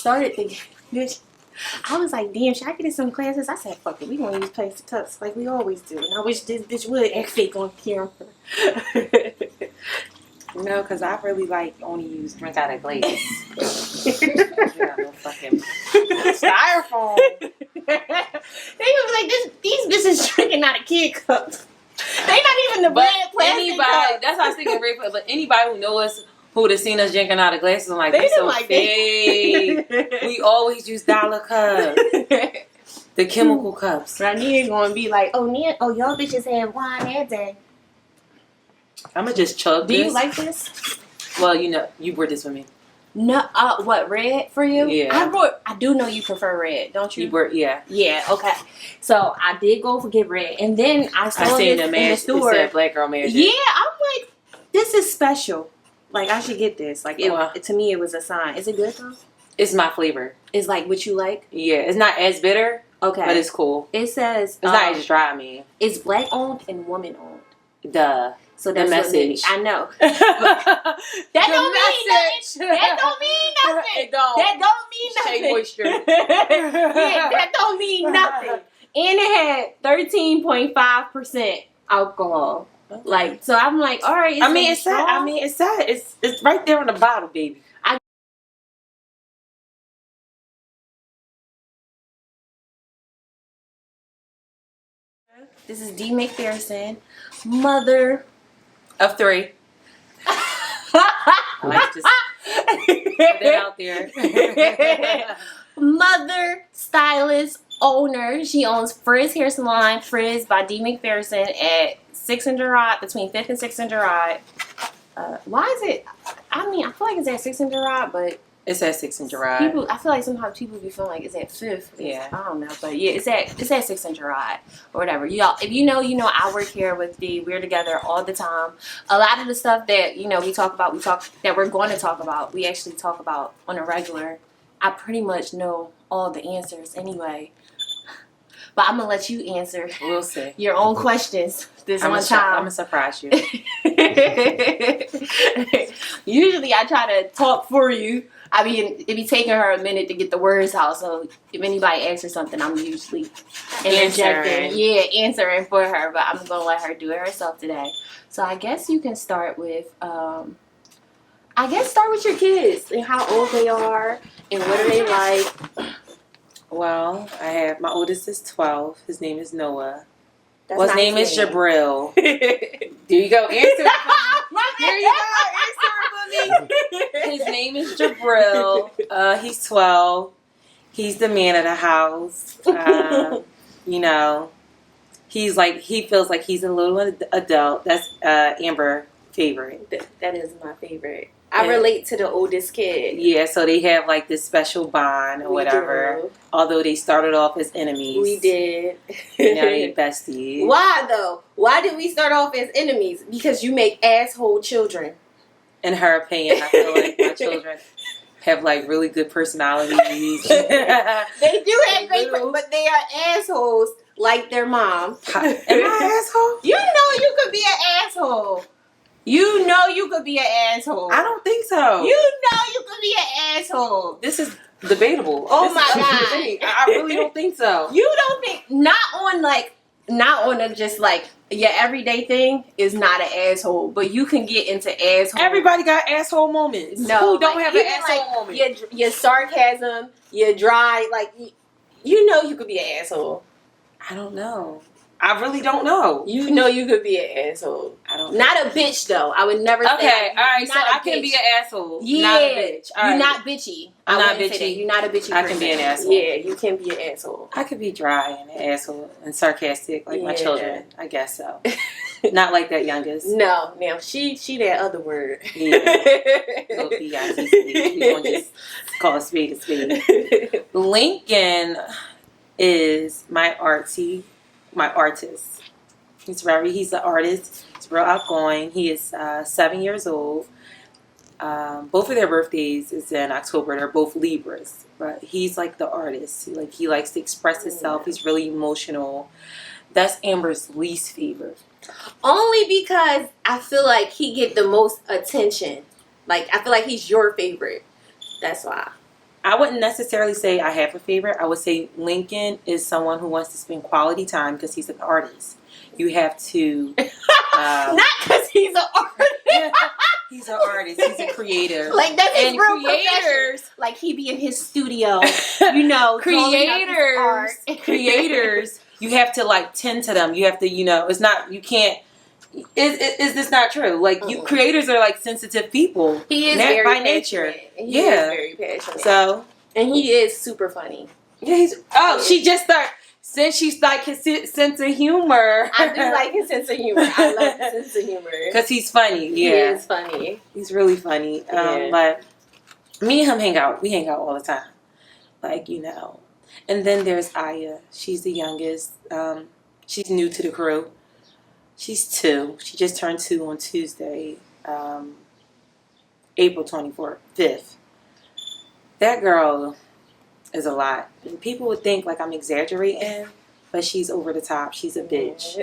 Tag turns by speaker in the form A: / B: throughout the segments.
A: started thinking, bitch, I was like, damn, should I get in some classes? I said, fuck it, we gonna use plastic cups like we always do. And I wish this bitch would act fake on camera.
B: No, because I really like only use drink out of glass. Yeah, no fucking styrofoam.
A: They was like, these bitches drinking out of kid cups. They not even the brand plastic cups.
B: That's why I was thinking red, but anybody who knows us, who would have seen us drinking out of glasses, I'm like, they so like fake. We always use dollar cups. The chemical cups.
A: Rania gonna be like, oh y'all bitches have wine that day.
B: I'm gonna just chug
A: Do
B: this.
A: you like this?
B: Well, you know, you brought this with me.
A: No, what, red for you?
B: Yeah.
A: I do know you prefer red, don't you?
B: Yeah.
A: Yeah, okay. So I did go for get red, and then I saw this in the store.
B: It said Black Girl Magic.
A: Yeah, I'm like, this is special. Like, I should get this. Like, to me, it was a sign. Is it good though?
B: It's my flavor.
A: It's like what you like?
B: Yeah, it's not as bitter.
A: Okay.
B: But it's cool.
A: It says...
B: It's not as dry, I mean.
A: It's black owned and woman owned.
B: Duh.
A: So that's
B: the message.
A: I know. That don't mean nothing. That don't mean nothing.
B: It don't.
A: That don't mean nothing.
B: Shea moisture.
A: Yeah, that don't mean nothing. And it had 13.5% alcohol.
B: Okay.
A: Like, so I'm like, all right.
B: It's sad. It's right there on the bottle, baby.
A: This is D. Mcpherson, mother
B: of 3. I like to just put that out there.
A: Mother, stylist, owner. She owns Friss Hair Salon, Friss by D. Mcpherson at 6th and Girard, between 5th and 6th and Girard. Why is it? I mean, I feel like it's at 6th and Girard, but
B: it's at 6th and Girard.
A: People, I feel like sometimes people be feeling like it's at 5th.
B: Yeah.
A: I don't know, but yeah, it's at 6th and Girard or whatever. Y'all, if you know, you know. I work here with D. We're together all the time. A lot of the stuff that we talk about, that we're going to talk about. We actually talk about on a regular. I pretty much know all the answers anyway. But I'm gonna let you answer.
B: We'll see.
A: Your own questions this one time.
B: I'm gonna surprise you.
A: Usually I try to talk for you. I mean, it be taking her a minute to get the words out. So if anybody asks her something, I'm usually interjecting. Answering for her. But I'm gonna let her do it herself today. So I guess you can start with start with your kids and how old they are and what are they like.
B: Well, I have my oldest is 12. His name is Noah.
A: That's
B: his name is Jabril. There you go. Answer it for me. There you go. Answer it for me. His name is Jabril. He's 12. He's the man of the house. He's like, he feels like he's a little adult. That's Amber's favorite.
A: That is my favorite. I relate to the oldest kid.
B: Yeah, so they have like this special bond or whatever.
A: Do.
B: Although they started off as enemies.
A: We did.
B: Now they besties.
A: Why though? Why did we start off as enemies? Because you make asshole children.
B: In her opinion, I feel like my children have like really good personalities.
A: They do have great, but they are assholes like their mom.
B: Am I an asshole?
A: You know you could be an asshole. You know you could be an asshole.
B: I don't think so.
A: You know you could be an asshole.
B: This is debatable.
A: Oh
B: this
A: my
B: is
A: God.
B: I really don't think so.
A: You don't think, not on a just like your everyday thing is not an asshole, but you can get into asshole.
B: Everybody got asshole moments.
A: No,
B: who don't have an asshole moment?
A: Your sarcasm, your dry, like you know you could be an asshole.
B: I don't know. I really don't know.
A: You know you could be an asshole.
B: I don't know.
A: Not a bitch though. I would never say.
B: Okay, all right. So I can
A: bitch.
B: be an asshole.
A: Yeah,
B: not a bitch. All
A: you're
B: right.
A: not bitchy.
B: I'm not
A: wouldn't say
B: bitchy.
A: that. You're not a bitchy.
B: I can be an asshole.
A: Yeah, you can be an asshole.
B: I could be dry and an asshole and sarcastic like my
A: Yeah.
B: children. I guess so. Not like that youngest.
A: No, she that other word.
B: Yeah. So we gonna just call a spade a spade. Lincoln is my artist. He's an artist. He's real outgoing. He is 7 years old. Both of their birthdays is in October. They're both Libras, but he's like the artist. He likes to express himself. He's really emotional. That's Amber's least favorite.
A: Only because I feel like he get the most attention. Like I feel like he's your favorite. That's why.
B: I wouldn't necessarily say I have a favorite. I would say Lincoln is someone who wants to spend quality time because he's an artist. You have to...
A: Not because he's an artist.
B: He's an artist. He's a creator.
A: Like, that's his
B: and
A: real
B: creators.
A: Like, he be in his studio, you know,
B: creators, you have to, like, tend to them. You have to, you know, it's not, you can't, is this not true? Like, you creators are, like, sensitive people.
A: He is very
B: by nature.
A: He is very passionate.
B: So.
A: And he is super funny.
B: Yeah, she just started. Since she's like his sense of humor.
A: I do like his sense of humor. I love his sense of humor.
B: Because he's funny. Yeah.
A: He is funny.
B: He's really funny. But me and him hang out. We hang out all the time. Like, you know. And then there's Aya. She's the youngest. She's new to the crew. She's 2. She just turned 2 on Tuesday. April 5th. That girl is a lot. And people would think like I'm exaggerating, but she's over the top. She's a bitch.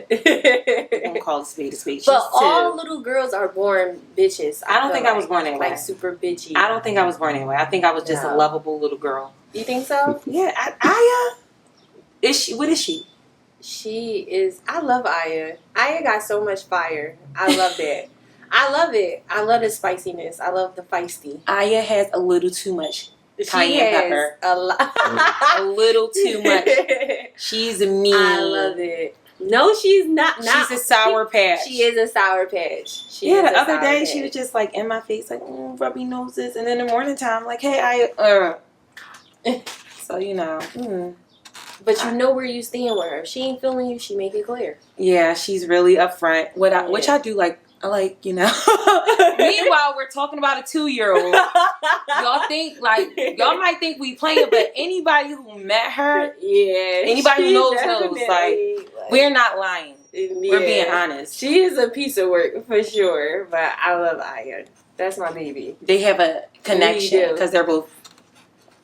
B: Don't call a spade a spade.
A: But all little girls are born bitches.
B: I don't think I was born that way.
A: Like super bitchy.
B: I don't think I was born that way. I think I was just a lovable little girl.
A: You think so?
B: Yeah. Aya, is she? What is she?
A: She is. I love Aya. Aya got so much fire. I love that. I love it. I love the spiciness. I love the feisty.
B: Aya has a little too much. Cayenne pepper.
A: A lot.
B: A little too much. She's mean.
A: I love it. No, she's not.
B: She's a sour patch.
A: She is a sour patch.
B: The other day she was just like in my face, like rubby noses, and in the morning time, like, hey, So you know.
A: But you know where you stand with her. If she ain't feeling you, she make it clear.
B: Yeah, she's really upfront. Which I do like. I like, you know. Meanwhile, we're talking about a 2-year-old. Y'all might think we playing, but anybody who met her, anybody who knows, like, we're not lying. We're being honest.
A: She is a piece of work for sure, but I love Aya. That's my baby.
B: They have a connection because they're both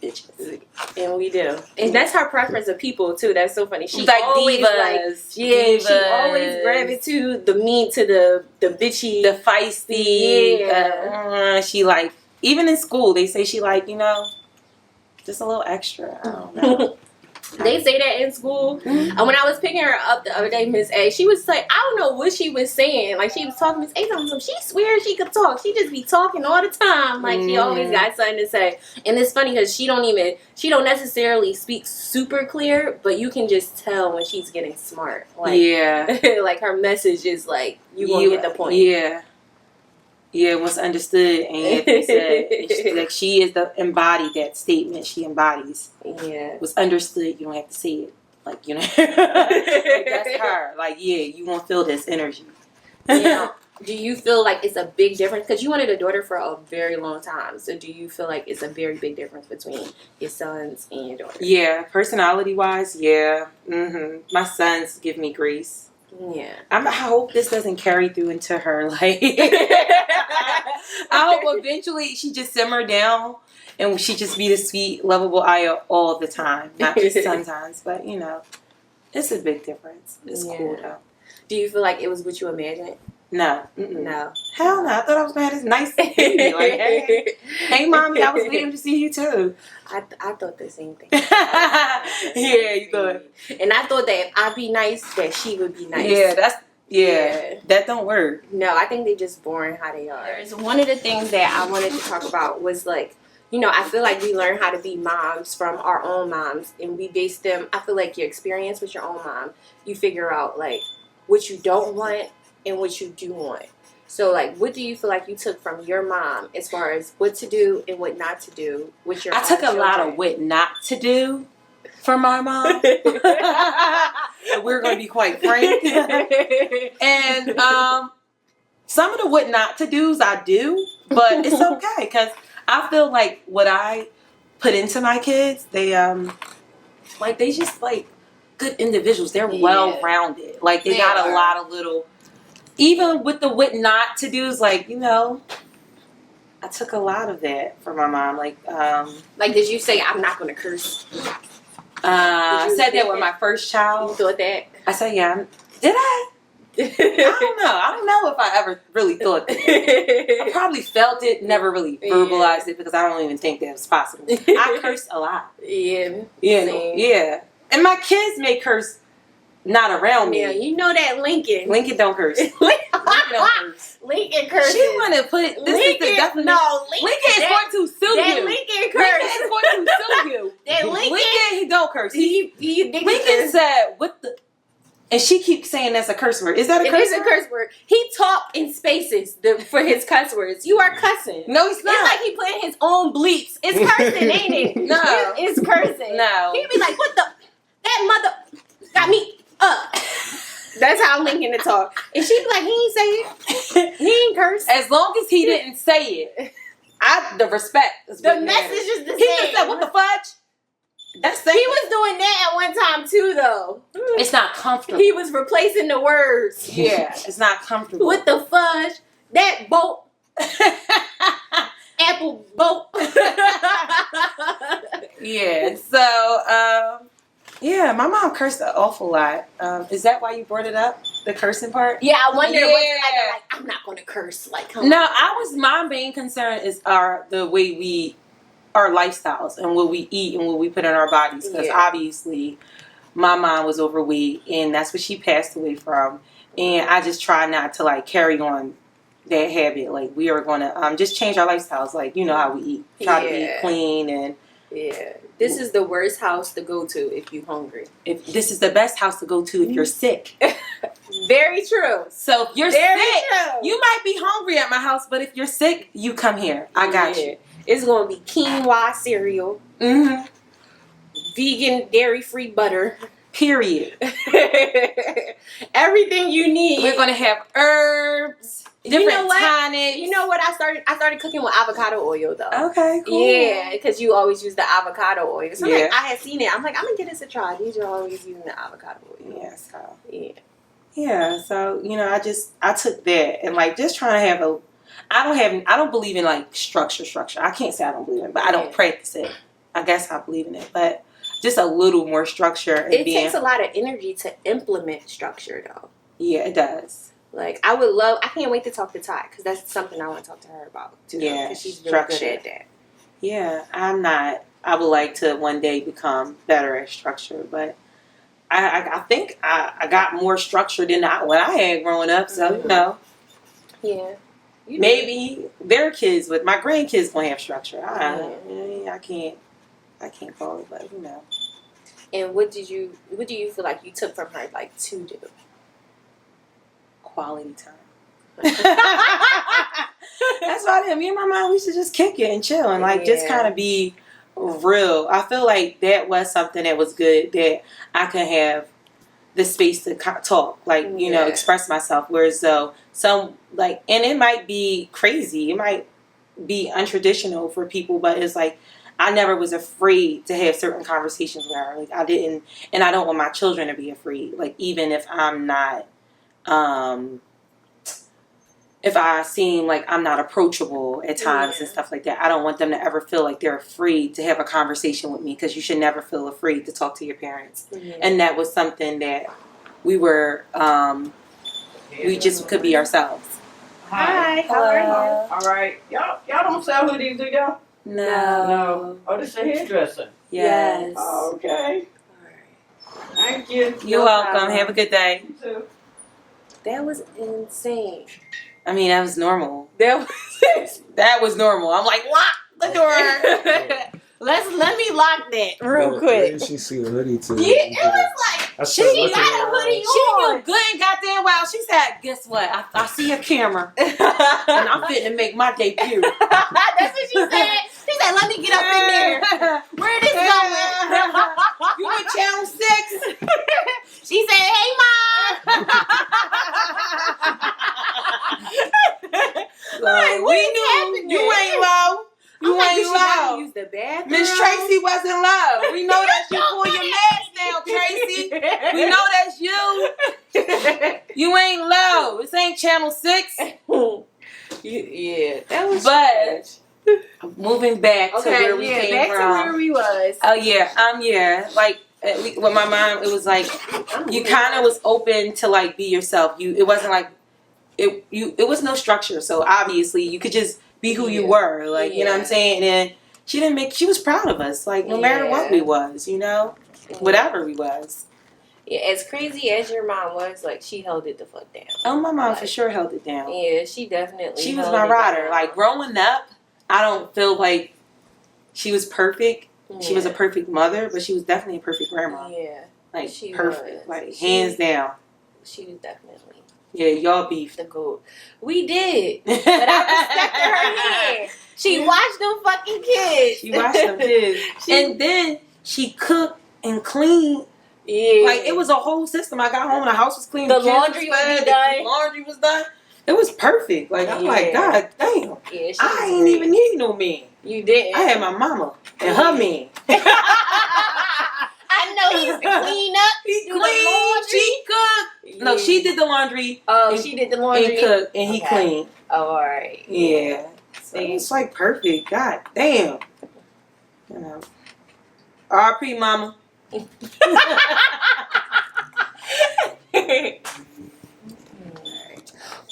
B: bitches.
A: And we do. And that's her preference of people too. That's so funny. She's
B: like
A: always
B: divas.
A: She always gravitate the mean to the bitchy,
B: the feisty.
A: Yeah.
B: She like, even in school they say she like, you know, just a little extra. I don't know.
A: They say that in school. When I was picking her up the other day, Miss A, she was like, I don't know what she was saying. Like, she was talking, Miss A told me she swears she could talk. She just be talking all the time. Like, she always got something to say. And it's funny because she don't necessarily speak super clear, but you can just tell when she's getting smart. Like, like her message is like, you gonna get the point.
B: Yeah, what's understood and yet they said, like, she is embodied that statement. She embodies.
A: Yeah.
B: What's understood, you don't have to say it. Like, you know, like, that's her. Like, yeah, you won't feel this energy.
A: Yeah. Do you feel like it's a big difference? Because you wanted a daughter for a very long time. So do you feel like it's a very big difference between your sons and your daughter?
B: Yeah, personality-wise, yeah. My sons give me grace.
A: Yeah.
B: I hope this doesn't carry through into her. Like, I hope eventually she just simmer down and she just be the sweet, lovable Aya all the time. Not just sometimes, but you know, it's a big difference. It's cool though.
A: Do you feel like it was what you imagined?
B: No.
A: No.
B: Hell no. I thought I was going to have this nice baby. Like, hey, mommy, I was waiting to see you too.
A: I thought the same thing.
B: Yeah, you thought.
A: And I thought that if I'd be nice, that she would be nice.
B: Yeah, that don't work.
A: No, I think they just born how they are. One of the things that I wanted to talk about was like, you know, I feel like we learn how to be moms from our own moms, and we base them. I feel like your experience with your own mom, you figure out like what you don't want and what you do want. So, like, what do you feel like you took from your mom as far as what to do and what not to do with your
B: I took a lot of what not to do from my mom. We're going to be quite frank. And some of the what not to do's I do, but it's okay because I feel like what I put into my kids, they just like good individuals. They're well-rounded. Like, they got a lot of little... Even with the what not to do is like, you know, I took a lot of that from my mom. Like,
A: did you say I'm not going to curse?
B: I said that with my first child.
A: You thought that?
B: I said, yeah. Did I? I don't know if I ever really thought that. I probably felt it, never really verbalized it because I don't even think that was possible. I curse a lot.
A: Yeah.
B: Yeah. And my kids may curse not around me.
A: Yeah, you know that Lincoln.
B: Lincoln don't curse. Lincoln don't curse.
A: Lincoln curses.
B: She want to put this
A: Lincoln,
B: is the definition.
A: No,
B: Lincoln is going to sue you.
A: That Lincoln curse.
B: Lincoln is going to sue you.
A: That Lincoln,
B: he don't curse. Lincoln
A: curse.
B: said, "What the." And she keeps saying that's a curse word. Is that a curse word?
A: It is a curse word. He talked in spaces for his cuss words. You are cussing.
B: No, he's not.
A: It's like he putting his own bleeps. It's cursing, ain't it?
B: No.
A: It's cursing.
B: No.
A: He'd be like, what the? That mother got me up. That's how Lincoln to talk. And she'd be like, he ain't say it. He ain't curse.
B: As long as he didn't say it, the respect is
A: the message is the same.
B: He just said, what the fudge? That's
A: he was doing that at one time too, though.
B: It's not comfortable.
A: He was replacing the words.
B: Yeah, it's not comfortable.
A: With the fudge, that boat, apple boat.
B: Yeah. So, yeah, my mom cursed an awful lot. Is that why you brought it up? The cursing part?
A: Yeah, I wonder. Was it like I'm not going to curse. Like,
B: my main concern is the way our lifestyles and what we eat and what we put in our bodies, because obviously my mom was overweight and that's what she passed away from, and I just try not to like carry on that habit. Like, we are going to just change our lifestyles, like, you know how we eat, try to eat clean. And
A: this is the worst house to go to if you're hungry.
B: If this is the best house to go to if you're sick.
A: Very true.
B: So if you're sick, you might be hungry at my house, but if you're sick, you come here. I got you.
A: It's going to be quinoa cereal. Mm-hmm. Vegan, dairy-free butter.
B: Period.
A: Everything you need.
B: We're going to have herbs, different tonics.
A: You know what? I started cooking with avocado oil, though.
B: Okay, cool.
A: Yeah, because you always use the avocado oil. So like, I had seen it. I'm like, I'm going to give this a try. These are always using the avocado oil.
B: Yeah, so.
A: Yeah.
B: Yeah, so, you know, I took that and like just trying to have I don't believe in like structure. I can't say I don't believe in it, but I don't practice it. I guess I believe in it, but just a little more structure.
A: It takes a lot of energy to implement structure, though.
B: Yeah, it does.
A: Like, I can't wait to talk to Ty, because that's something I want to talk to her about, too.
B: Yeah,
A: because she's really good at that.
B: Yeah, I would like to one day become better at structure, but I think I got more structure than what I had growing up, so, you know.
A: Yeah.
B: Maybe their kids, but my grandkids gonna have structure. I can't call it, but you know.
A: And what do you feel like you took from her, like, to do?
B: Quality time. That's why me and my mom, we should just kick it and chill and like just kind of be real. I feel like that was something that was good, that I could have the space to talk, like, you know, express myself. Whereas though and it might be crazy, it might be untraditional for people, but it's like I never was afraid to have certain conversations with her. Like, I didn't, and I don't want my children to be afraid. Like, even if I'm not, if I seem like I'm not approachable at times and stuff like that, I don't want them to ever feel like they're afraid to have a conversation with me, because you should never feel afraid to talk to your parents. And that was something that we were, we just could be ourselves.
A: Hi, how are you?
C: All right. Y'all don't sell hoodies, do y'all?
B: No.
C: Oh, this is a hairdresser.
B: Yes.
C: Oh, okay. All right. Thank you.
B: You're welcome. Have a good day.
C: You too.
A: That was insane.
B: I mean, that was normal.
A: That
B: was normal. I'm like, lock the door.
A: Let me lock that real quick.
D: Did she see the hoodie too?
A: Yeah, it was like she got a hoodie
B: She
A: on.
B: knew good and goddamn well. She said, guess what? I see a camera and I'm fitting to make my debut.
A: That's what she said. She said, let me get up in there. Where this going?
B: You in channel 6?
A: She said, hey, Mom.
B: Like, we knew you ain't low. You ain't low.
A: Use the bathroom.
B: Miss Tracy wasn't low. We know that's you. Pull your mask down, Tracy. We know that's you. You ain't low. This ain't channel 6.
A: Yeah, that was.
B: But moving back to where we came
A: back
B: from.
A: to where we was.
B: Oh yeah, like with my mom, it was like you kind of was open to like be yourself. It wasn't like it was no structure. So obviously you could just be who you were, like you know what I'm saying. And she was proud of us, like no matter what we was, you know, whatever we was.
A: Yeah, as crazy as your mom was, like she held it the fuck down.
B: Oh, my mom for sure held it down.
A: Yeah, she definitely.
B: She was my rider. Like growing up, I don't feel like she was perfect. Yeah. She was a perfect mother, but she was definitely a perfect grandma. Yeah, like she perfect, like hands down.
A: She was definitely.
B: Yeah, y'all beefed.
A: The goat. We did, but I respected her hand. She watched them fucking kids.
B: She watched them kids, and then she cooked and cleaned. Yeah, like it was a whole system. I got home and the house was clean.
A: The laundry was done.
B: The laundry was done. It was perfect. Like I'm like, God damn. Yeah, I ain't even need no man.
A: You didn't.
B: I had my mama and her man.
A: I know he used to clean up.
B: He cleaned. She cooked. No, she did the laundry.
A: Oh, she did the laundry
B: and cooked, and he cleaned.
A: Oh, all right.
B: Yeah. So it's like perfect. God damn. You know. R.P. Mama.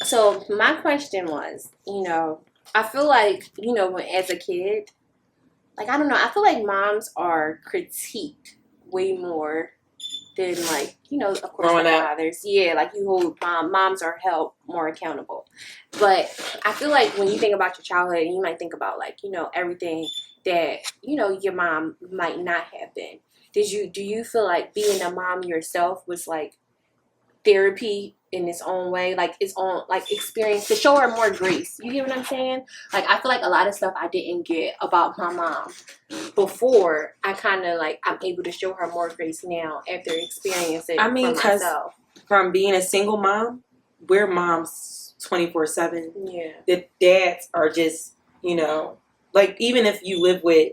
A: So my question was, you know, I feel like, you know, when as a kid, like I don't know, I feel like moms are critiqued way more than like, you know, of course the fathers. Yeah, like you hold moms are held more accountable. But I feel like when you think about your childhood, you might think about like, you know, everything that, you know, your mom might not have been. Do you feel like being a mom yourself was like therapy in its own way, like its own like experience to show her more grace? You get what I'm saying? Like I feel like a lot of stuff I didn't get about my mom before. I kind of like I'm able to show her more grace now after experiencing it. I mean, for myself.
B: From being a single mom, we're moms 24/7.
A: Yeah,
B: the dads are just, you know, like even if you live with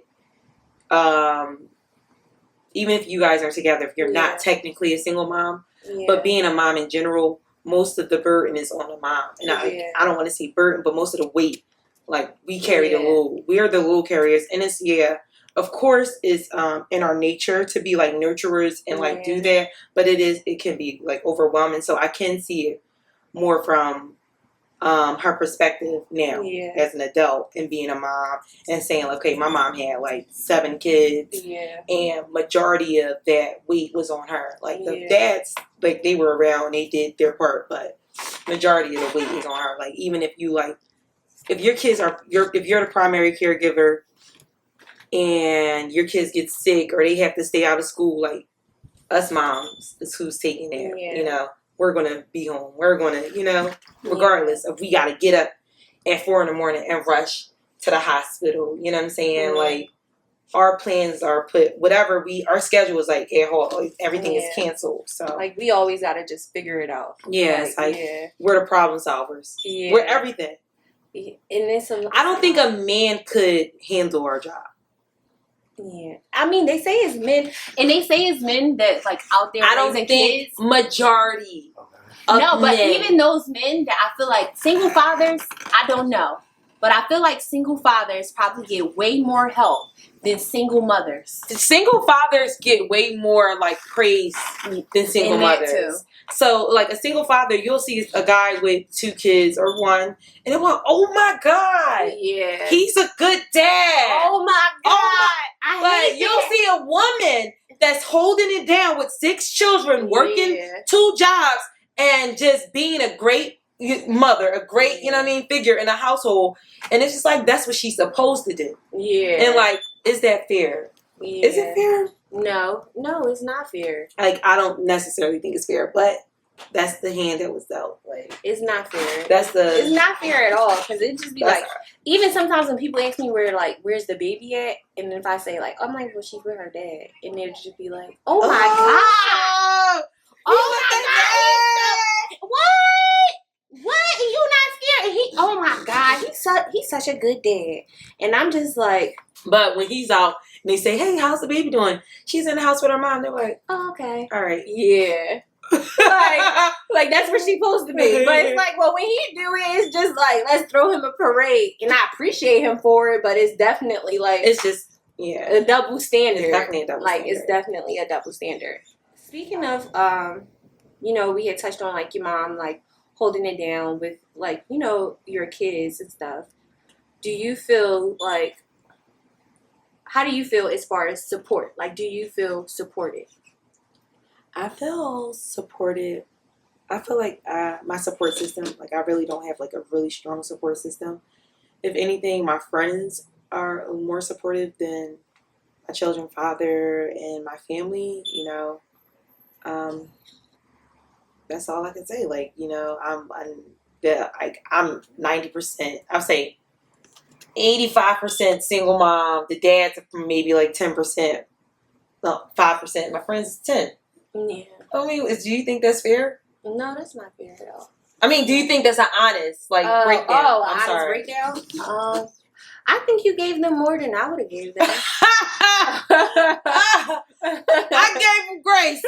B: even if you guys are together, if you're not technically a single mom, but being a mom in general, most of the burden is on the mom. And I don't want to say burden, but most of the weight, like we carry the load. We are the load carriers. And it's, of course, it's in our nature to be like nurturers and like do that. But it can be like overwhelming. So I can see it more from her perspective now as an adult and being a mom and saying, okay, my mom had like 7 kids and majority of that weight was on her. Like the dads, like they were around, they did their part, but majority of the weight was on her. Like even if you like, if your kids are, if you're the primary caregiver and your kids get sick or they have to stay out of school, like us moms is who's taking care, you know. We're going to be home. We're going to, you know, regardless of we got to get up at 4 a.m. and rush to the hospital. You know what I'm saying? Like, our plans are put, whatever our schedule is like at halt. Like, everything is canceled. So,
A: like, we always got to just figure it out.
B: Yeah, it's like, we're the problem solvers. Yeah. We're everything.
A: And it's
B: I don't think a man could handle our job.
A: Yeah, I mean, they say it's men, and they say it's men that like out there raising kids.
B: Majority.
A: No, but even those men that I feel like single fathers, I don't know, but I feel like single fathers probably get way more help than single mothers.
B: Single fathers get way more like praise than single mothers. Too. So, like a single father, you'll see a guy with 2 kids or 1, and they're like, "Oh my God, he's a good dad."
A: Oh my God,
B: but you'll see a woman that's holding it down with 6 children, working 2 jobs, and just being a great mother, a great, you know what I mean, figure in a household, and it's just like that's what she's supposed to do. Yeah, and like, is that fair? Yeah. Is it fair?
A: No, it's not fair.
B: Like, I don't necessarily think it's fair, but that's the hand that was dealt. Like,
A: it's not fair.
B: It's
A: not fair at all, because it just be like, even sometimes when people ask me where's the baby at, and if I say like, I'm like, well, she's with her dad, and they'll just be like, oh my God, oh my God, what? And you not scared? Oh my God, he's such a good dad, and I'm just like.
B: But when he's out and they say, hey, how's the baby doing? She's in the house with her mom. They're like,
A: oh, okay.
B: All right.
A: Yeah. like that's where she's supposed to be. But it's like, well, when he do it, it's just like, let's throw him a parade. And I appreciate him for it, but it's definitely like.
B: It's just Yeah.
A: a double standard.
B: It's definitely a double
A: like
B: standard.
A: it's definitely a double standard. Speaking of, you know, we had touched on like your mom like holding it down with like, you know, your kids and stuff. Do you feel like, how do you feel as far as support? Like, do you feel supported?
B: I feel supported. I feel like my support system, like I really don't have like a really strong support system. If anything, my friends are more supportive than my children's father and my family, you know. That's all I can say. Like, you know, I'm 90%, I'll say 85% single mom. The dad's maybe like 10%, no, 5%. My friends is 10.
A: Yeah.
B: I mean, do you think that's fair?
A: No, that's not fair at all.
B: I mean, do you think that's an honest breakdown?
A: Oh,
B: I'm
A: honest
B: sorry.
A: breakdown? I think you gave them more than I would have gave them.
B: I gave him grace.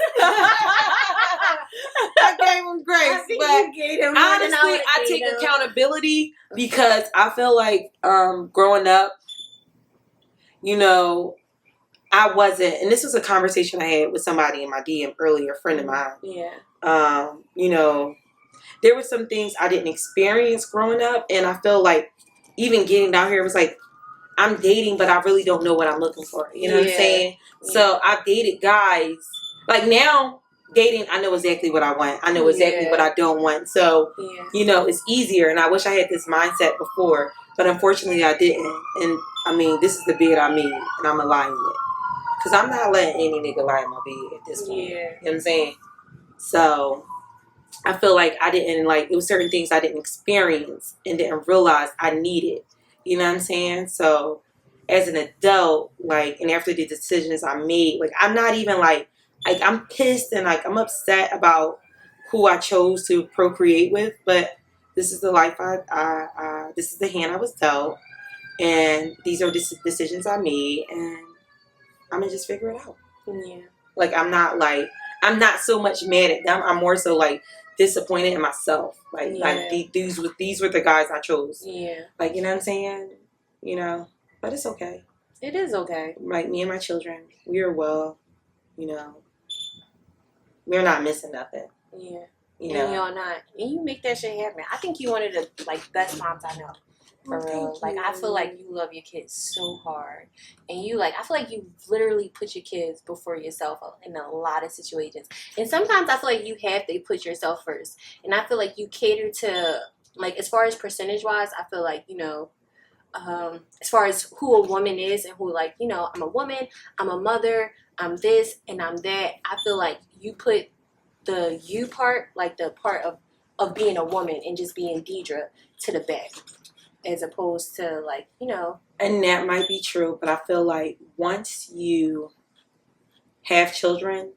B: I gave him grace.
A: I think
B: But
A: you gave them more than
B: honestly, I take accountability because I feel like growing up, you know, I wasn't, and this was a conversation I had with somebody in my DM earlier, a friend of mine.
A: Yeah.
B: You know, there were some things I didn't experience growing up, and I feel like even getting down here was like, I'm dating, but I really don't know what I'm looking for. You know what I'm saying?
A: Yeah.
B: So I've dated guys. Like now, dating, I know exactly what I want. I know exactly what I don't want. So, you know, it's easier. And I wish I had this mindset before, but unfortunately I didn't. And I mean, this is the bed I made, and I'm lying it. Because I'm not letting any nigga lie in my bed at this point.
A: Yeah.
B: You know what I'm saying? So I feel like I didn't, like, it was certain things I didn't experience and didn't realize I needed. You know what I'm saying? So as an adult, like, and after the decisions I made, like, I'm not even like I'm pissed and like I'm upset about who I chose to procreate with, but this is the life this is the hand I was dealt, and these are decisions I made, and I'm gonna just figure it out.
A: Yeah.
B: Like, I'm not so much mad at them. I'm more so like disappointed in myself. Like, these were the guys I chose.
A: Yeah.
B: Like, you know what I'm saying? You know, but it's okay.
A: It is okay.
B: Like, me and my children, we are well. You know, we're not missing nothing.
A: Yeah.
B: You know,
A: and y'all not, and you make that shit happen. I think you one of the like best moms I know. For real. Like, I feel like you love your kids so hard. And you, like, I feel like you literally put your kids before yourself in a lot of situations. And sometimes I feel like you have to put yourself first. And I feel like you cater to, like, as far as percentage-wise, I feel like, you know, as far as who a woman is and who, like, you know, I'm a woman, I'm a mother, I'm this, and I'm that. I feel like you put the you part, like the part of being a woman and just being Deidre to the back. As opposed to, like, you know.
B: And that might be true, but I feel like once you have children,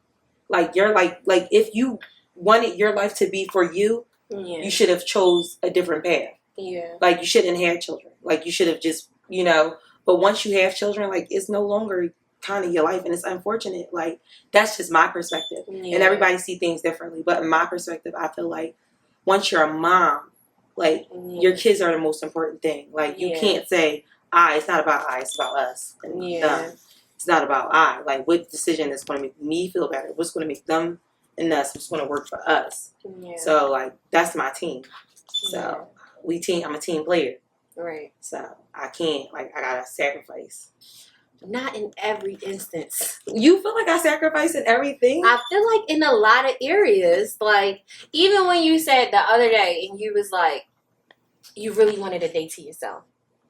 B: like, you're like if you wanted your life to be for you, you should have chose a different path.
A: Yeah.
B: Like, you shouldn't have children. Like, you should have just, you know, but once you have children, like, it's no longer kind of your life, and it's unfortunate. Like, that's just my perspective.
A: Yeah.
B: And everybody see things differently, but in my perspective, I feel like once you're a mom, like, your kids are the most important thing. Like, you can't say, it's not about it's about us. And them. It's not about Like, what decision is going to make me feel better? What's going to make them and us? What's going to work for us?
A: Yeah.
B: So, like, that's my team. So, I'm a team player.
A: Right.
B: So, I can't, like, I got to sacrifice.
A: Not in every instance.
B: You feel like I sacrifice in everything?
A: I feel like in a lot of areas, like, even when you said the other day and you was like, you really wanted a day to yourself,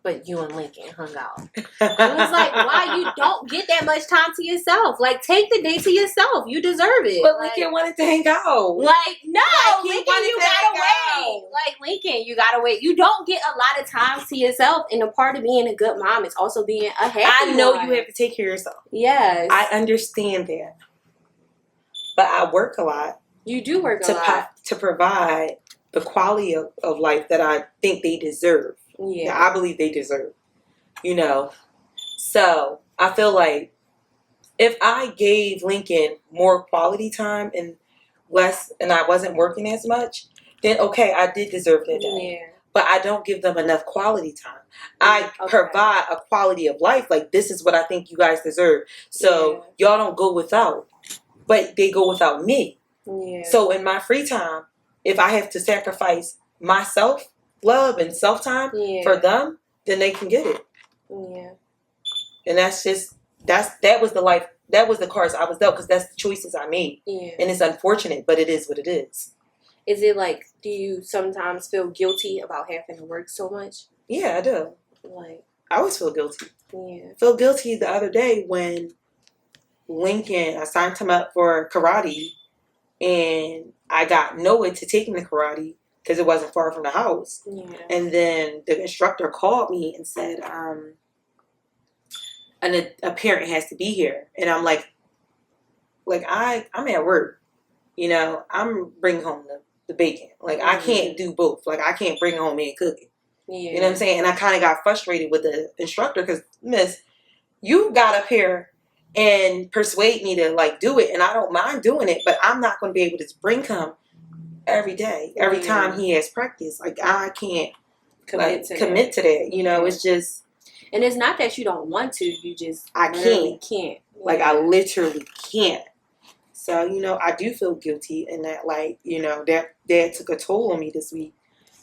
A: but you and Lincoln hung out. I was like, why you don't get that much time to yourself? Like, take the day to yourself. You deserve it.
B: But
A: like,
B: Lincoln wanted to hang out.
A: Like, no,
B: Like,
A: Lincoln, you gotta wait. Like, Lincoln, you gotta wait. You don't get a lot of time to yourself, and a part of being a good mom is also being a happy
B: I know
A: one.
B: you have to take care of yourself.
A: Yes.
B: I understand that. But I work a lot.
A: You do work a lot.
B: To provide the quality of life that I think they deserve.
A: Yeah.
B: That I believe they deserve. You know? So, I feel like if I gave Lincoln more quality time and less, and I wasn't working as much, then okay, I did deserve that day.
A: Yeah.
B: But I don't give them enough quality time. I
A: Okay.
B: provide a quality of life. Like, this is what I think you guys deserve. So y'all don't go without, but they go without me.
A: Yeah.
B: So in my free time, if I have to sacrifice my self-love and self-time for them, then they can get it.
A: Yeah.
B: And that was the life, that was the cards I was dealt, because that's the choices I made.
A: Yeah.
B: And it's unfortunate, but it is what it is.
A: Is it like, do you sometimes feel guilty about having to work so much?
B: Yeah, I do.
A: Like,
B: I always feel guilty.
A: yeah.
B: I feel guilty the other day when Lincoln, I signed him up for karate, and I got Noah to take him to karate because it wasn't far from the house.
A: Yeah.
B: And then the instructor called me and said, a parent has to be here. And I'm like I'm at work. You know, I'm bringing home the bacon. Like, I can't do both. Like, I can't bring home and cook it.
A: Yeah.
B: You know what I'm saying? And I kind of got frustrated with the instructor because, Miss, you got up here and persuade me to, like, do it. And I don't mind doing it, but I'm not going to be able to bring him every day, every time he has practice. Like, I can't commit to that. You know, it's just.
A: And it's not that you don't want to. You just
B: I
A: can't.
B: Yeah. Like, I literally can't. So, you know, I do feel guilty in that, like, you know, that took a toll on me this week.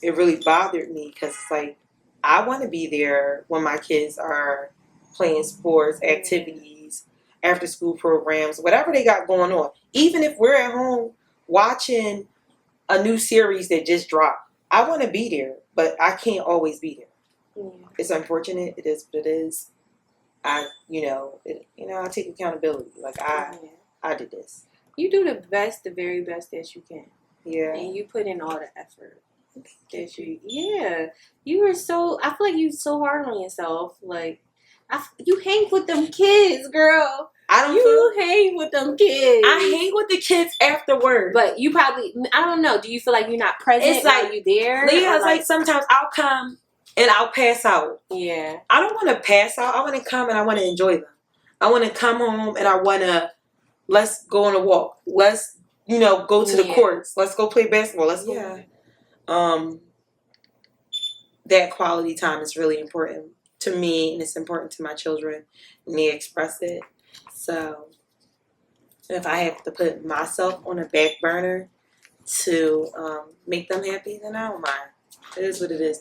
B: It really bothered me because it's like, I want to be there when my kids are playing sports, activities, after school programs, whatever they got going on. Even if we're at home watching a new series that just dropped, I want to be there, but I can't always be there. Yeah. It's unfortunate. It is what it is. I take accountability. Like, I did this.
A: You do the very best that you can.
B: Yeah.
A: And you put in all the effort. You were so, I feel like you're so hard on yourself. Like, you hang with them kids, girl. You hang with them kids.
B: I hang with the kids afterwards.
A: But you probably, I don't know, do you feel like you're not present
B: it's like,
A: while you there?
B: Leah, it's like sometimes I'll come and I'll pass out.
A: Yeah.
B: I don't want to pass out. I want to come and I want to enjoy them. I want to come home and I want to, let's go on a walk. Let's, go to the courts. Let's go play basketball. Let's go. Yeah. That quality time is really important to me, and it's important to my children, and they express it. So if I have to put myself on a back burner to make them happy, then I don't mind. It is what it is.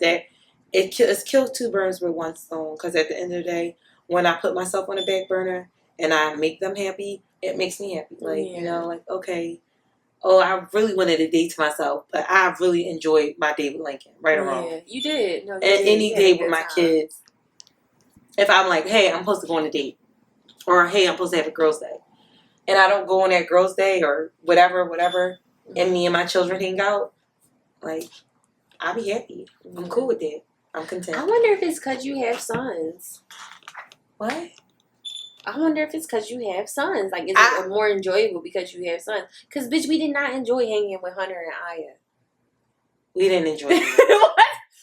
B: It's killed two birds with one stone, because at the end of the day, when I put myself on a back burner and I make them happy, it makes me happy. Like, okay, I really wanted a day to myself, but I really enjoyed my day with Lincoln, right or wrong.
A: Yeah, you did. No, you
B: and
A: did.
B: any day with my kids, if I'm like, hey, I'm supposed to go on a date, or hey, I'm supposed to have a girls' day, and I don't go on that girls' day or whatever, and me and my children hang out, like, I'll be happy. I'm cool with that. I'm content.
A: I wonder if it's because you have sons.
B: What?
A: I wonder if it's because you have sons. Like, is it more enjoyable because you have sons? Because, bitch, we did not enjoy hanging with Hunter and Aya.
B: We didn't enjoy it.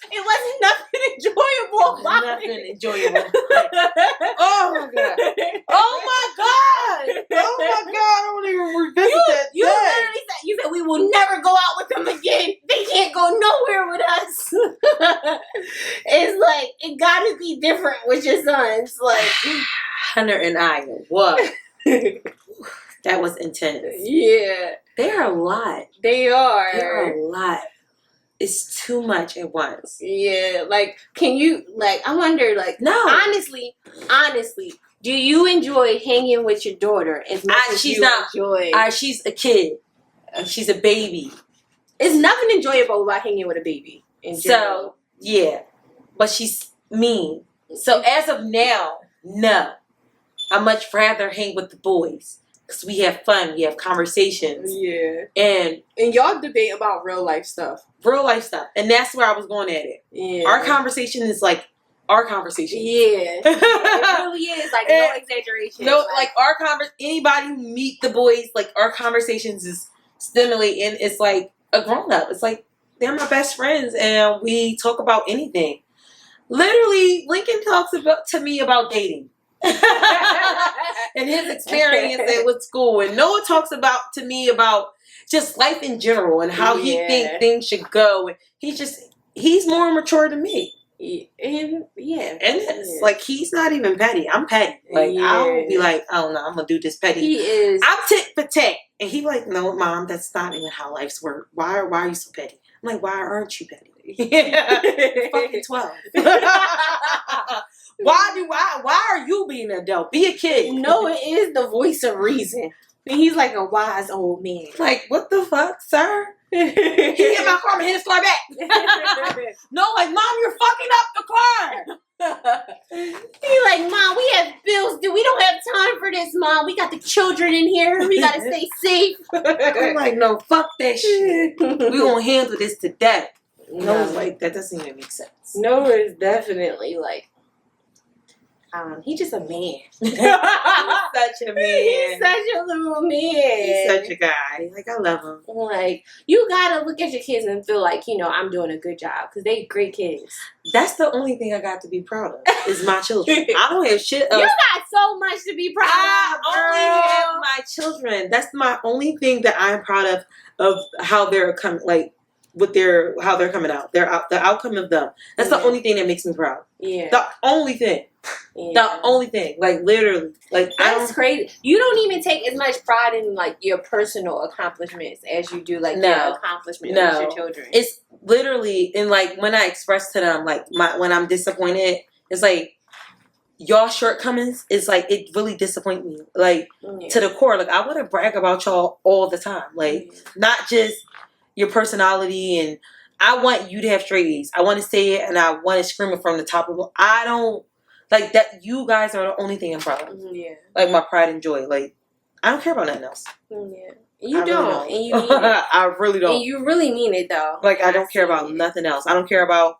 A: It wasn't nothing enjoyable.
B: Nothing enjoyable. Oh, my God. Oh, my God. Oh, my God. I don't even revisit that.
A: You literally said, we will never go out with them again. They can't go nowhere with us. It's like, it got to be different with your sons. Like,
B: Hunter and I, what? That was intense.
A: Yeah.
B: They're a lot.
A: They are.
B: They're a lot. It's too much at once.
A: Yeah. Like, can you, like, I wonder, like,
B: no.
A: Honestly, do you enjoy hanging with your daughter as much as you enjoy?
B: She's a kid. She's a baby.
A: It's nothing enjoyable about hanging with a baby.
B: So, yeah. But she's mean. So, as of now, no. I much rather hang with the boys because we have fun, we have conversations.
A: Yeah.
B: And
A: y'all debate about real life stuff.
B: And that's where I was going at it.
A: Yeah.
B: Our conversation is like our conversation.
A: Yeah. It really is. Like, no exaggeration.
B: No, like our anybody who meet the boys, like, our conversations is stimulating. It's like a grown up. It's like, they're my best friends and we talk about anything. Literally, Lincoln talks to me about dating. And his experience with school, and Noah talks to me about just life in general and how he thinks things should go. And he's more mature than me.
D: And
B: it's like he's not even petty. I'm petty. Like I'll be like, oh no, I'm gonna do this petty.
D: He is.
B: I'm tit for tat, and he like, no, mom, that's not even how life's work. Why are you so petty? I'm like, why aren't you petty? Yeah, fucking 12. Why are you being an adult? Be a kid.
D: No, it is the voice of reason. He's like a wise old man.
B: Like, what the fuck, sir? He hit my car and hit his car back. No, like, mom, you're fucking up the car.
D: He like, Mom, we have bills due. We don't have time for this, Mom. We got the children in here. We gotta stay safe.
B: I'm like, no, fuck that shit. We gonna handle this to death. No, it's like, that doesn't even make sense.
D: No, it's definitely like, he's just a man.
B: He's such a man.
D: He's such a little man.
B: He's such a guy. Like, I love him.
D: Like, you gotta look at your kids and feel like, I'm doing a good job because they great kids.
B: That's the only thing I got to be proud of is my children. I don't have shit else.
D: You got so much to be proud of,
B: I only have my children. That's my only thing that I'm proud of how they're coming, like, how they're coming out. The outcome of them. That's the only thing that makes me proud.
D: Yeah.
B: The only thing. Yeah. The only thing. Like, literally. Like,
D: that's crazy. You don't even take as much pride in, like, your personal accomplishments as you do, like, your accomplishments with your children.
B: It's literally, and, like, when I express to them, like, when I'm disappointed, it's like, y'all shortcomings is, like, it really disappoints me. Like, to the core. Like, I want to brag about y'all all the time. Like, not just your personality, and I want you to have straight A's. I want to say it, and I want to scream it from the top of it. I don't, like, that. You guys are the only thing I'm proud of. Yeah. Like, my pride and joy. Like, I don't care about nothing else.
D: Yeah. You don't. And you mean it.
B: I really don't.
D: And you really mean it, though.
B: Like, I don't care about nothing else. I don't care about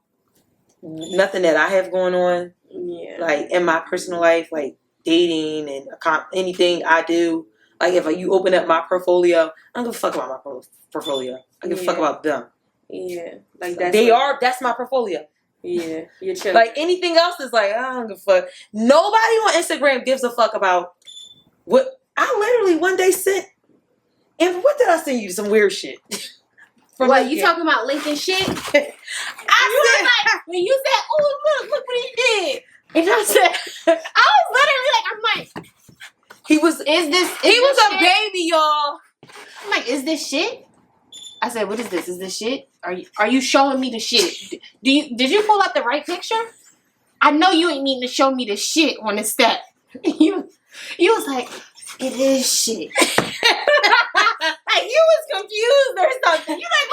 B: nothing that I have going on.
D: Yeah.
B: Like, in my personal life, like, dating and anything I do. Like, if you open up my portfolio, I don't give a fuck about my portfolio. I give a fuck about them.
D: Yeah. Like,
B: that's my portfolio.
D: Yeah. Your children.
B: Like, anything else is like, I don't give a fuck. Nobody on Instagram gives a fuck about what I literally one day sent. And what did I send you? Some weird shit.
D: What, you talking about linking shit? I said, when you said, oh, look what he did. And I said, I was literally like, I'm like, he was a baby, y'all. I'm like, is this shit? I said, what is this? Is this shit? Are you showing me the shit? Did you pull up the right picture? I know you ain't mean to show me the shit on the step. You was like, it is shit. Like, you was confused or something. You like,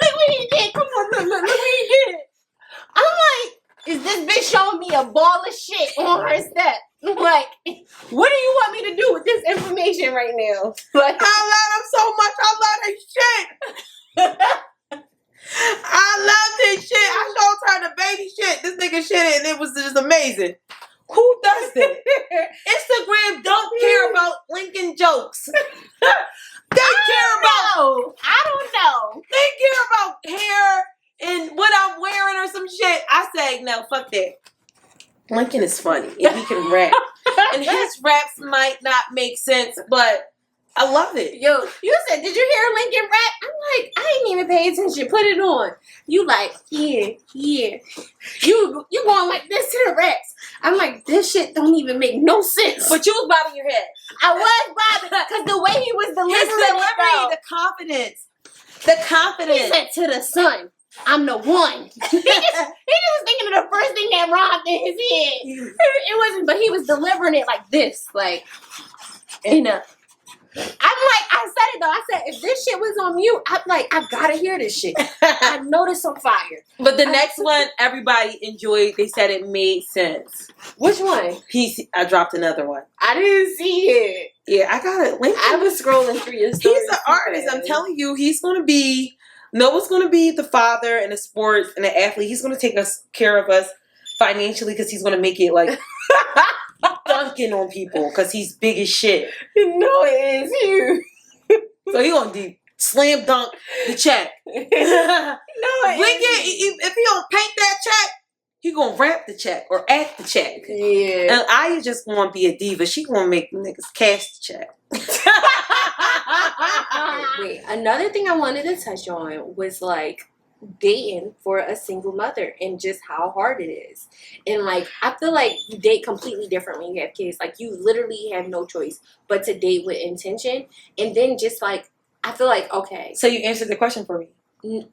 D: look what he did. Come on, look what he did. I'm like, is this bitch showing me a ball of shit on her step? Like, what do you want me to do with this information right now? Like,
B: I love him so much. I love his shit. I love this shit. I showed her the baby shit. This nigga shit, and it was just amazing. Who does that? Instagram don't care about linking jokes. They care about.
D: I don't know.
B: They care about hair and what I'm wearing or some shit. I say, no, fuck that. Lincoln is funny and he can rap. And his raps might not make sense, but I love it.
D: Yo, you said, did you hear Lincoln rap? I'm like, I ain't even pay attention. Put it on. You like, yeah. You going like this to the raps. I'm like, this shit don't even make no sense.
B: But you was bobbing your head.
D: I was bobbing because the way he was delivering it,
B: the confidence.
D: He said to the sun, I'm the one. he just was thinking of the first thing that rhymed in his head. It wasn't, but he was delivering it like this, like, I'm like, I said it though. I said, if this shit was on mute, I'm like, I gotta hear this shit. I know this on fire.
B: But the next one, everybody enjoyed. They said it made sense.
D: Which one?
B: I dropped another one.
D: I didn't see it.
B: Yeah, I got it.
D: I was scrolling through your stories.
B: He's an artist. I'm telling you, he's gonna be. Noah's gonna be the father and the sports and the athlete. He's gonna take care of us financially because he's gonna make it like dunking on people because he's big as shit.
D: No, it is you.
B: So he gonna slam dunk the check.
D: No,
B: If he don't paint that check, he gonna rap the check or act the check.
D: Yeah.
B: And I just gonna be a diva. She gonna make niggas cash the check.
D: Wait, another thing I wanted to touch on was like dating for a single mother and just how hard it is. And like I feel like you date completely different when you have kids. Like you literally have no choice but to date with intention. And then just like I feel like okay.
B: So you answered the question for me.
D: No,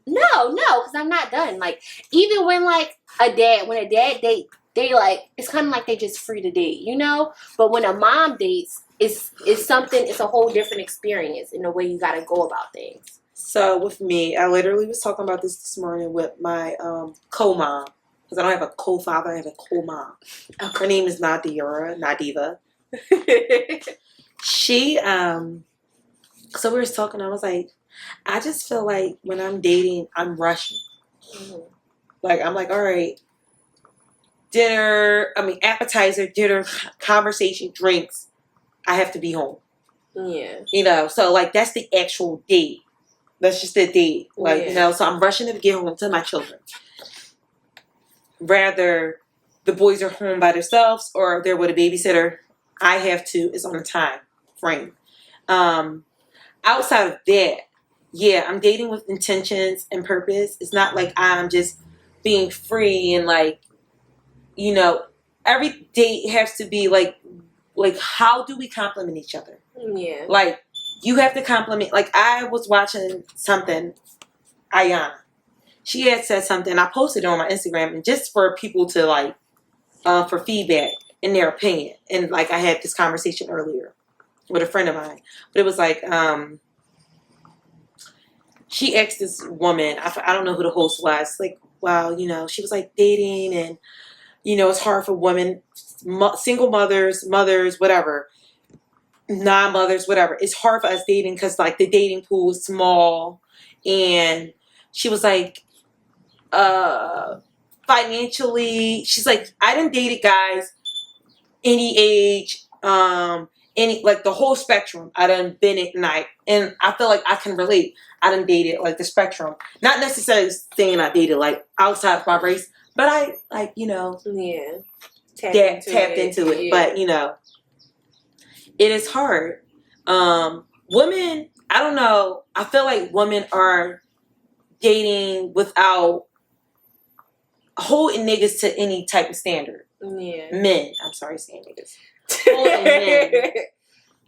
D: because I'm not done. Like even when like when a dad date, they like it's kind of like they just free to date, you know. But when a mom dates, it's something. It's a whole different experience in the way you got to go about things.
B: So with me, I literally was talking about this morning with my co-mom because I don't have a co-father. I have a co-mom. Okay. Her name is Nadiva. She so we were talking. I was like, I just feel like when I'm dating, I'm rushing. Mm-hmm. Like I'm like, all right. Appetizer, dinner, conversation, drinks. I have to be home.
D: Yeah.
B: You know, so like that's the actual date. That's just the date. Like, you know, so I'm rushing to get home to my children. Rather, the boys are home by themselves or they're with a babysitter. I have to, it's on a time frame. Outside of that, yeah, I'm dating with intentions and purpose. It's not like I'm just being free and like, you know, every date has to be like how do we compliment each other?
D: Yeah.
B: Like, you have to compliment. Like, I was watching something, Ayana. She had said something. I posted it on my Instagram, and just for people to like, for feedback in their opinion. And like, I had this conversation earlier with a friend of mine, but it was like, she asked this woman. I don't know who the host was. Like, wow, you know, she was like dating and. You know, it's hard for women, single mothers, whatever, non-mothers, whatever. It's hard for us dating because, like, the dating pool is small. And she was like, financially, she's like, I done dated guys any age, any, like, the whole spectrum. I done been it, and I feel like I can relate. I done dated, like, the spectrum. Not necessarily saying I dated, like, outside of my race. But I, like, you know, tapped into it. Yeah. But, you know, it is hard. Women, I don't know. I feel like women are dating without holding niggas to any type of standard.
D: Yeah.
B: Men, I'm sorry saying niggas. Holding men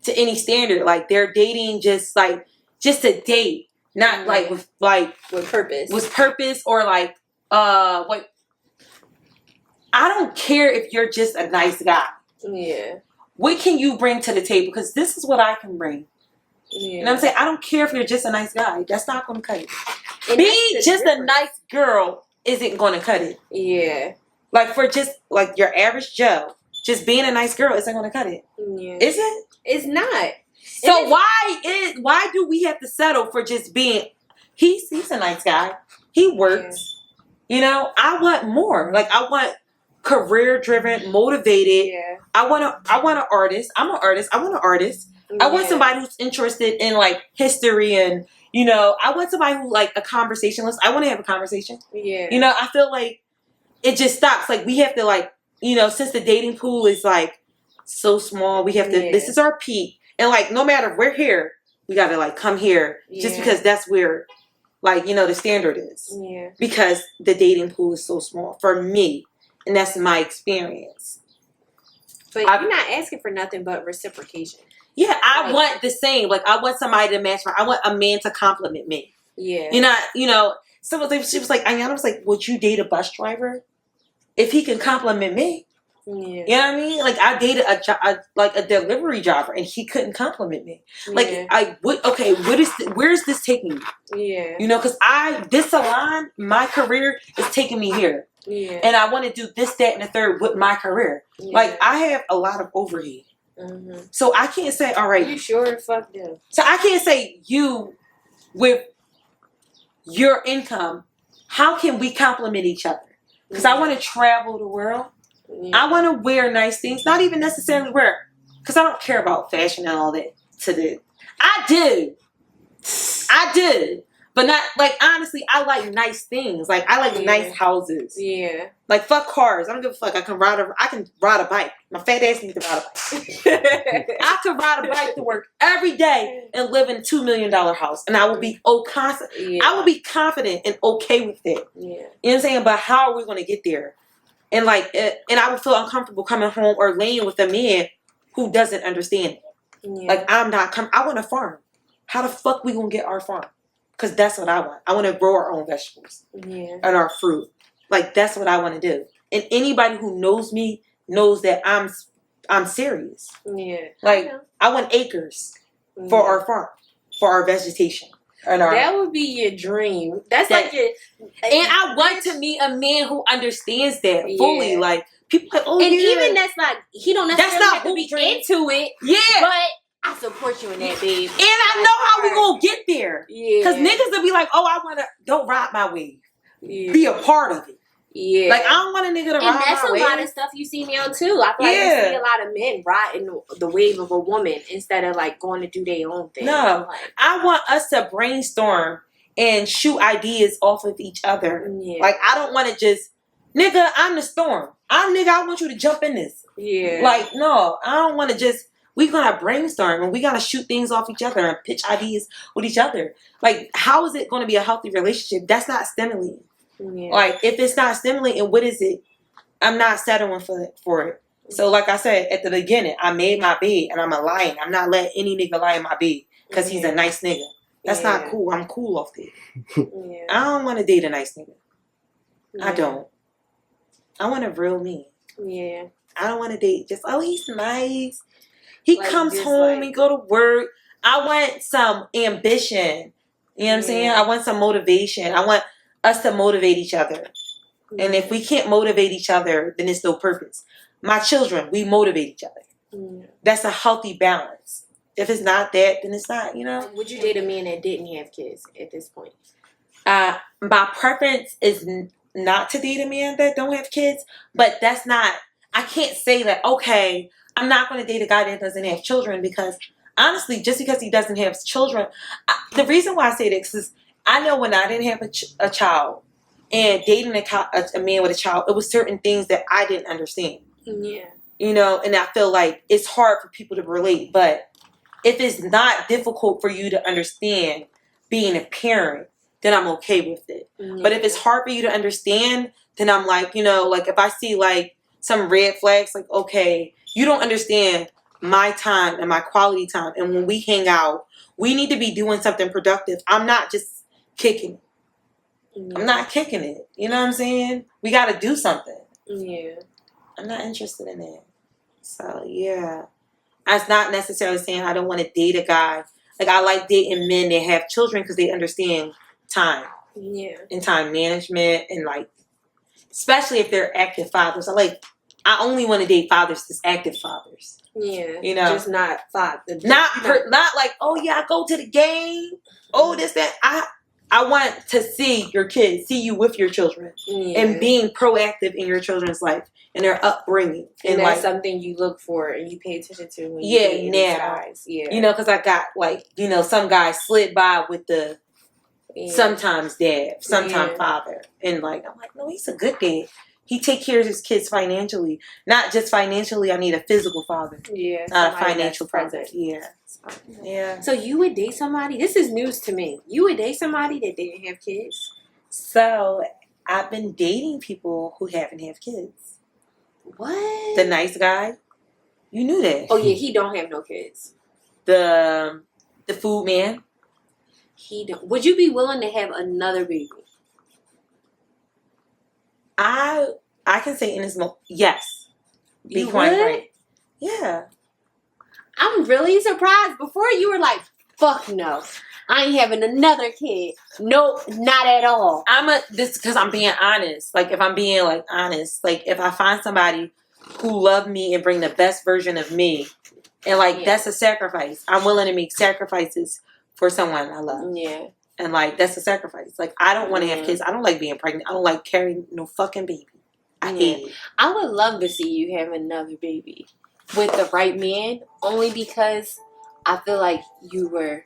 B: to any standard. Like, they're dating just to date. Not, like, with purpose. With purpose or, like, I don't care if you're just a nice guy. Yeah. What can you bring to the table? Because this is what I can bring. Yeah. And I'm saying, I don't care if you're just a nice guy. That's not going to cut it. Being just a nice girl isn't going to cut it. Yeah. Like, for just, like, your average Joe, just being a nice girl isn't going to cut it. Yeah. Is it?
D: It's not.
B: So why do we have to settle for just being, he's a nice guy. He works. Yeah. You know, I want more. Like, I want career driven, motivated. Yeah. I want an artist. I'm an artist. I want an artist. Yeah. I want somebody who's interested in like history and, you know, I want somebody who like a conversationalist. I want to have a conversation. Yeah. You know, I feel like it just stops. Like we have to like, you know, since the dating pool is like so small, we have to, this is our peak. And like, no matter we're here, we got to like come here just because that's where like, you know, the standard is. Yeah. Because the dating pool is so small for me. And that's my experience.
D: But you're not asking for nothing but reciprocation.
B: Yeah, I want the same. Like, I want somebody to match I want a man to compliment me. Yeah. You know, she was like, Ayana was like, would you date a bus driver? If he can compliment me. Yeah. You know what I mean? Like, I dated a delivery driver and he couldn't compliment me. Like, where's this taking me? Yeah. You know, because this salon, my career is taking me here. Yeah. And I want to do this, that, and the third with my career. Yeah. Like, I have a lot of overhead. Mm-hmm. So I can't say, all right.
D: You sure? Fuck them.
B: So I can't say you with your income, how can we compliment each other? Because I want to travel the world. Yeah. I want to wear nice things. Not even necessarily wear. Because I don't care about fashion and all that. I do. But not, like, honestly, I like nice things. Like, I like nice houses.
D: Yeah.
B: Like, fuck cars. I don't give a fuck. I can ride a bike. My fat ass needs to ride a bike. I could ride a bike to work every day and live in a $2 million house. And I will be I will be confident and okay with it.
D: Yeah.
B: You know what I'm saying? But how are we going to get there? And, like, and I would feel uncomfortable coming home or laying with a man who doesn't understand it.
D: Yeah.
B: Like, I want a farm. How the fuck we going to get our farm? Because that's what I want. I want to grow our own vegetables and our fruit. Like, that's what I want to do. And anybody who knows me knows that I'm serious.
D: Yeah.
B: Like, I want acres for our farm, for our vegetation. And
D: that would be your dream. That's like your...
B: And I want to meet a man who understands that fully. Like, people like, oh,
D: and even that's like, he don't necessarily have to be into it.
B: Yeah.
D: But I support you in that, babe.
B: And I know how we gonna get there.
D: Yeah.
B: Because niggas will be like, oh, I want to, don't ride my wave. Yeah. Be a part of it.
D: Yeah.
B: Like, I don't want a nigga to ride my wave.
D: And that's a lot of stuff you see now, too. I feel like you see a lot of men riding the wave of a woman instead of, like, going to do their own thing.
B: No.
D: Like,
B: I want us to brainstorm and shoot ideas off of each other. Yeah. Like, I don't want to just, nigga, I'm the storm. I want you to jump in this. Yeah. Like, no, I don't want to just, we're going to brainstorm and we got to shoot things off each other and pitch ideas with each other. Like, how is it going to be a healthy relationship? That's not stimulating. Yeah. Like, if it's not stimulating, what is it? I'm not settling for it. So, like I said at the beginning, I made my bed and I'm a lion. I'm not letting any nigga lie in my bed because he's a nice nigga. That's not cool. I'm cool off that. Yeah. I don't want to date a nice nigga. I don't. I want a real me. Yeah. I don't want to date just, oh, he's nice. He like, comes home and go to work. I want some ambition. You know what I'm saying? I want some motivation. I want us to motivate each other. And if we can't motivate each other, then it's no purpose. My children, we motivate each other. That's a healthy balance. If it's not that, then it's not, you know?
D: Would you date a man that didn't have kids at this point?
B: My preference is not to date a man that don't have kids, but that's not, I can't say that, okay, I'm not going to date a guy that doesn't have children because, honestly, just because he doesn't have children, the reason why I say this is I know when I didn't have a child and dating a man with a child, it was certain things that I didn't understand. Yeah. You know, and I feel like it's hard for people to relate, but if it's not difficult for you to understand being a parent, then I'm okay with it. Yeah. But if it's hard for you to understand, then I'm like, you know, like if I see like some red flags, like, okay, you don't understand my time and my quality time. And when we hang out, we need to be doing something productive. I'm not just kicking it. Yeah. I'm not kicking it. You know what I'm saying? We got to do something. Yeah. I'm not interested in it. So, yeah. That's not necessarily saying I don't want to date a guy. Like, I like dating men that have children because they understand time. Yeah. And time management and, like, especially if they're active fathers. I only want to date fathers that's active fathers. Yeah. You know?
D: Just not fathers.
B: Not like, oh, yeah, I go to the game. Oh, this, that. I want to see your kids, see you with your children, and being proactive in your children's life and their upbringing.
D: And that's like, something you look for and you pay attention to when you date these guys. Yeah.
B: You know, because I got, like, you know, some guys slid by with the sometimes dad, sometimes father. And, like, I'm like, no, he's a good dad. He take care of his kids financially. Not just financially, I need a physical father. Yeah. Not a financial father. Yeah. Yeah.
D: So you would date somebody? This is news to me. You would date somebody that didn't have kids?
B: So I've been dating people who haven't have kids.
D: What?
B: The nice guy. You knew that.
D: Oh yeah, he don't have no kids.
B: The food man.
D: He don't. Would you be willing to have another baby?
B: I can say in this moment, yes.
D: Be quite right.
B: Yeah.
D: I'm really surprised. Before you were like, fuck no. I ain't having another kid. Nope, not at all.
B: Because I'm being honest. Like, if I'm being, like, honest. Like, if I find somebody who love me and bring the best version of me, and, like, that's a sacrifice. I'm willing to make sacrifices for someone I love. Yeah. And, like, that's a sacrifice. Like, I don't want to have kids. I don't like being pregnant. I don't like carrying no fucking baby. I hate it.
D: I would love to see you have another baby with the right man, only because I feel like you were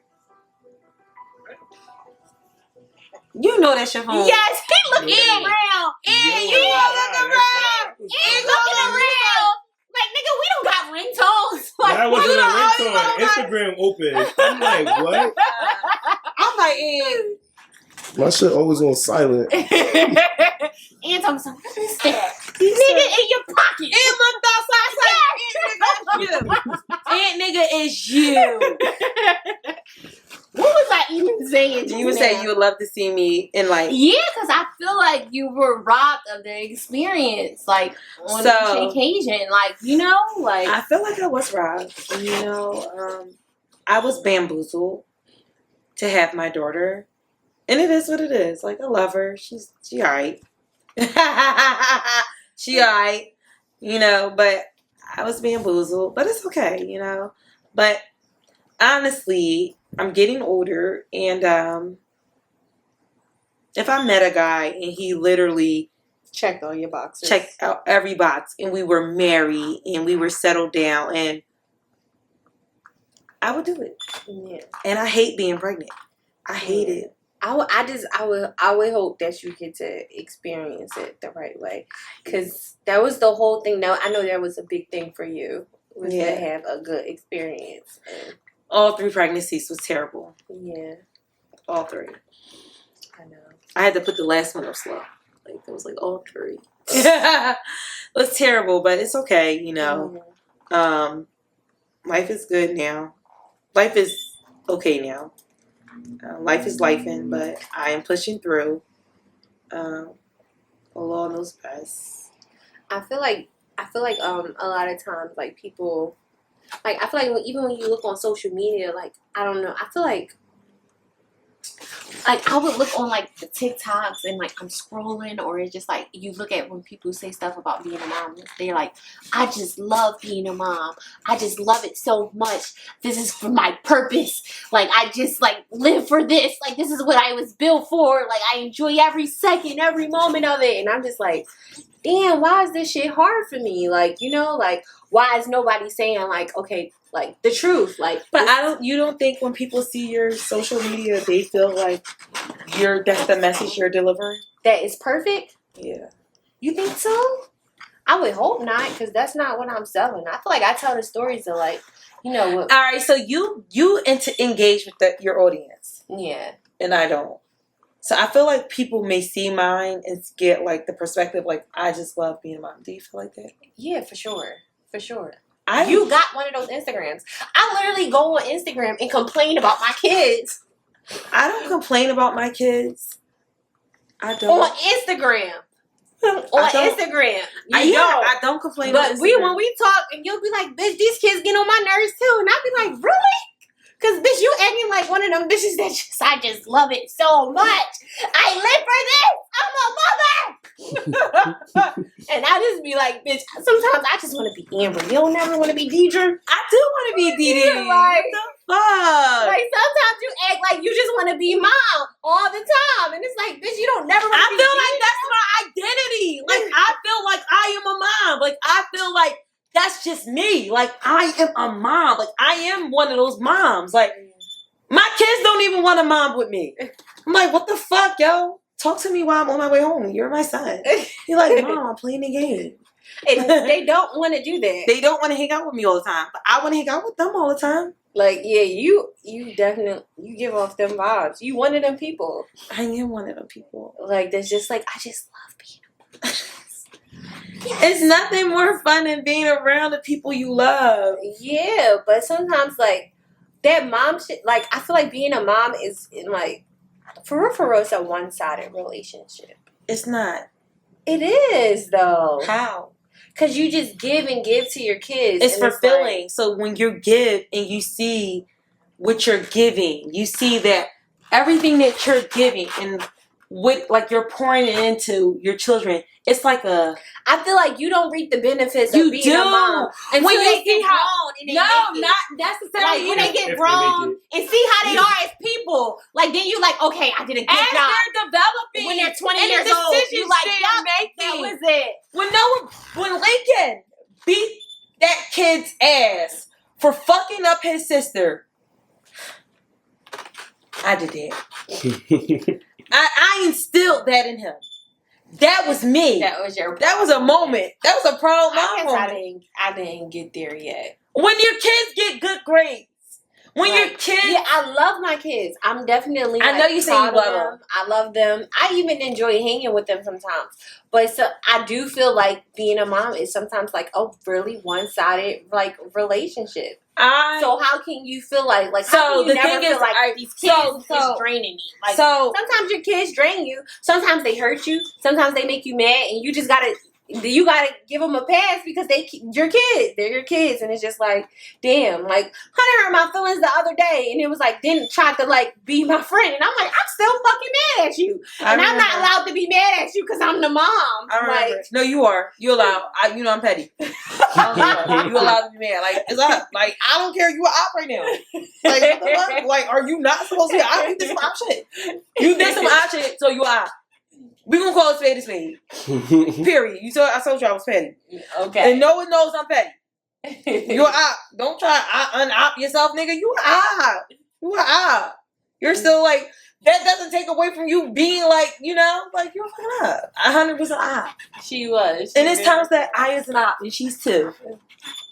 B: You know that's your phone.
D: Yes, he looking
E: Yeah.
D: around. And you looking around. And looking around. Like, nigga, we don't got ringtones. Like,
E: That wasn't a
D: what
E: ringtone. Instagram open. I'm like, what?
B: I'm like, and
F: My shit always on silent.
D: And talking something, what is that? Nigga in your pocket.
B: and looked outside. And nigga is you.
D: What was I even saying?
B: You would say you would love to see me in like.
D: Yeah, because I feel like you were robbed of the experience, like on
B: So-
D: each occasion, like like
B: I feel like I was robbed. I was bamboozled to have my daughter, and it is what it is. Like I love her. She alright. She alright. But I was bamboozled. But it's okay. But honestly, I'm getting older, and if I met a guy and he literally
D: checked all your boxes.
B: checked out every box, and we were married and we were settled down, and I would do it.
D: Yeah.
B: And I hate being pregnant. I hate it.
D: I would hope that you get to experience it the right way, because that was the whole thing. Now I know that was a big thing for you, was
B: Yeah.
D: to have a good experience. And,
B: All 3 pregnancies was terrible.
D: yeah,
B: All 3.
D: I know.
B: I had to put the last one up slow. Like it was like all 3. It was terrible, but it's okay. Life is good now. Life is okay now. Life is lifing, but I am pushing through. Allah knows best.
D: I feel like a lot of times, like, people, like, I feel like even when you look on social media, like, I don't know, I feel like I would look on, like, the TikToks and, like, I'm scrolling, or it's just, like, you look at when people say stuff about being a mom, they're like, I just love being a mom. I just love it so much. This is for my purpose. Like, I just, like, live for this. Like, this is what I was built for. Like, I enjoy every second, every moment of it. And I'm just like, damn, why is this shit hard for me? Like, like, why is nobody saying, like, okay, like, the truth? Like,
B: But you don't think when people see your social media, they feel like that's the message you're delivering?
D: that is perfect?
B: Yeah.
D: You think so? I would hope not, because that's not what I'm selling. I feel like I tell the stories of, like, what,
B: All right, so you engage with your audience,
D: yeah.
B: and I don't. So I feel like people may see mine and get like the perspective, like I just love being a mom. Do you feel like that?
D: Yeah, for sure. For sure.
B: I
D: You got one of those Instagrams. I literally go on Instagram and complain about my kids
B: don't complain about my kids. I
D: on
B: don't.
D: Instagram. On
B: I don't.
D: Instagram.
B: I don't complain.
D: But
B: on
D: when
B: Instagram.
D: we talk, and you'll be like, bitch, these kids get on my nerves too. And I'll be like, really? Because, bitch, you acting like one of them bitches that I just love it so much. I live for this. I'm a mother. And I just be like, bitch, sometimes I just want to be Amber. You don't never want to be Deidre?
B: I do want to be Dee Dee.
D: Yeah, like-
B: What the fuck?
D: Like, sometimes you act like you just want to be mom all the time. And it's like, bitch, you don't never want
B: I
D: to be
B: feel like that's my identity. Like I feel like I am a mom. Like I feel like that's just me. Like I am a mom. Like I am one of those moms. Like my kids don't even want a mom with me. I'm like, what the fuck, yo? Talk to me while I'm on my way home. You're my son. You're like, Mom, I'm playing the game.
D: And they don't want to do that.
B: They don't want to hang out with me all the time, but I want to hang out with them all the time.
D: Like, yeah, you definitely, you give off them vibes. You one of them people.
B: I am one of them people.
D: Like, that's just like, I just love being a mom.
B: It's nothing more fun than being around the people you love.
D: Yeah, but sometimes, like, that mom shit, like, I feel like being a mom is, like, for real, it's a one-sided relationship.
B: It's not.
D: It is, though.
B: How?
D: Because you just give and give to your kids.
B: It's
D: and
B: fulfilling. So when you give and you see what you're giving, you see that everything that you're giving and what like you're pouring it into your children, it's like a
D: I feel like you don't reap the benefits
B: You
D: of being
B: do.
D: a mom until
B: When you
D: they
B: see
D: get
B: how-
D: grown and they
B: no,
D: make it.
B: not necessarily.
D: Like, when they
E: If
D: get
E: they
D: grown
E: make
D: and see how they are as people, like, then you like, okay, I did a good
B: as
D: job.
B: they're developing,
D: When they're 20
B: and
D: years
B: the
D: old,
B: decisions
D: you like,
B: they're
D: yup,
B: making.
D: that was it.
B: When Lincoln beat that kid's ass for fucking up his sister, I did that. I instilled that in him. That was me.
A: That was your.
B: That was a moment. That was a proud
A: I
B: moment.
A: guess I didn't get there yet.
B: When your kids get good grades. When your kids.
A: Yeah, I love my kids. I'm definitely.
B: I know you say you love them.
A: I love them. I even enjoy hanging with them sometimes. But so I do feel like being a mom is sometimes like a really one-sided like relationship. So how can you feel like how can you never feel like these kids is draining me? Like sometimes your kids drain you. Sometimes they hurt you. Sometimes they make you mad, and you gotta give them a pass because your kids. They're your kids, and it's just like, damn. Like Hunter hurt my feelings the other day, and it was like then tried to like be my friend, and I'm like, I'm still fucking mad at you, and I'm not allowed to be mad at you because I'm the mom.
B: Like, no, you are. You allowed. I'm petty. You allowed to be mad. Like it's up. Like I don't care. You are out right now. Like are you not supposed to be out? You did some odd shit. You did some odd shit, so you are. We gonna call it a spade. Period. I told you I was petty.
A: Okay.
B: And no one knows I'm petty. You're out. Don't try to un-op yourself, nigga. You are out. You are out. You're still like, that doesn't take away from you being like, like you're fucking up. 100% out.
A: She was.
B: And it's times that I is an op and she's too.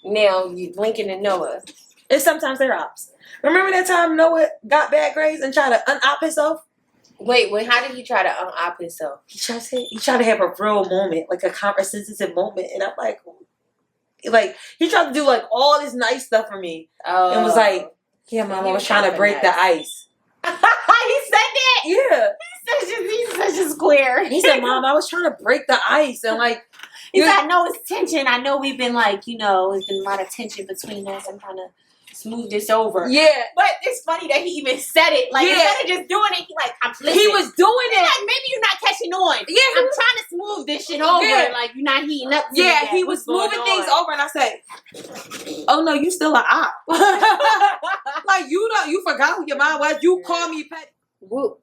A: Now you Lincoln and Noah.
B: And sometimes they're ops. Remember that time Noah got bad grades and tried to un-op himself?
A: Wait, how did he try to un-op himself?
B: He tried to have a real moment, like a conversative moment, and I'm like he tried to do like all this nice stuff for me, and was like, "Yeah, Mom, I was trying to break the ice."
A: He said that.
B: Yeah,
A: he's such a square.
B: He said, "Mom, I was trying to break the ice," and like
A: he said, "I know it's tension. I know we've been like, there's been a lot of tension between us. I'm trying to smooth this over."
B: Yeah.
A: But it's funny that he even said it. Like, instead of just doing it, I'm listening.
B: He was doing it.
A: Like, maybe you're not catching on. Yeah. I'm trying to smooth this shit over.
B: Yeah.
A: Like, you're not heating up to
B: Yeah, he was moving things over, and I said, "Oh, no, you still an op." Like, you forgot who your mom was. You call me petty.
A: What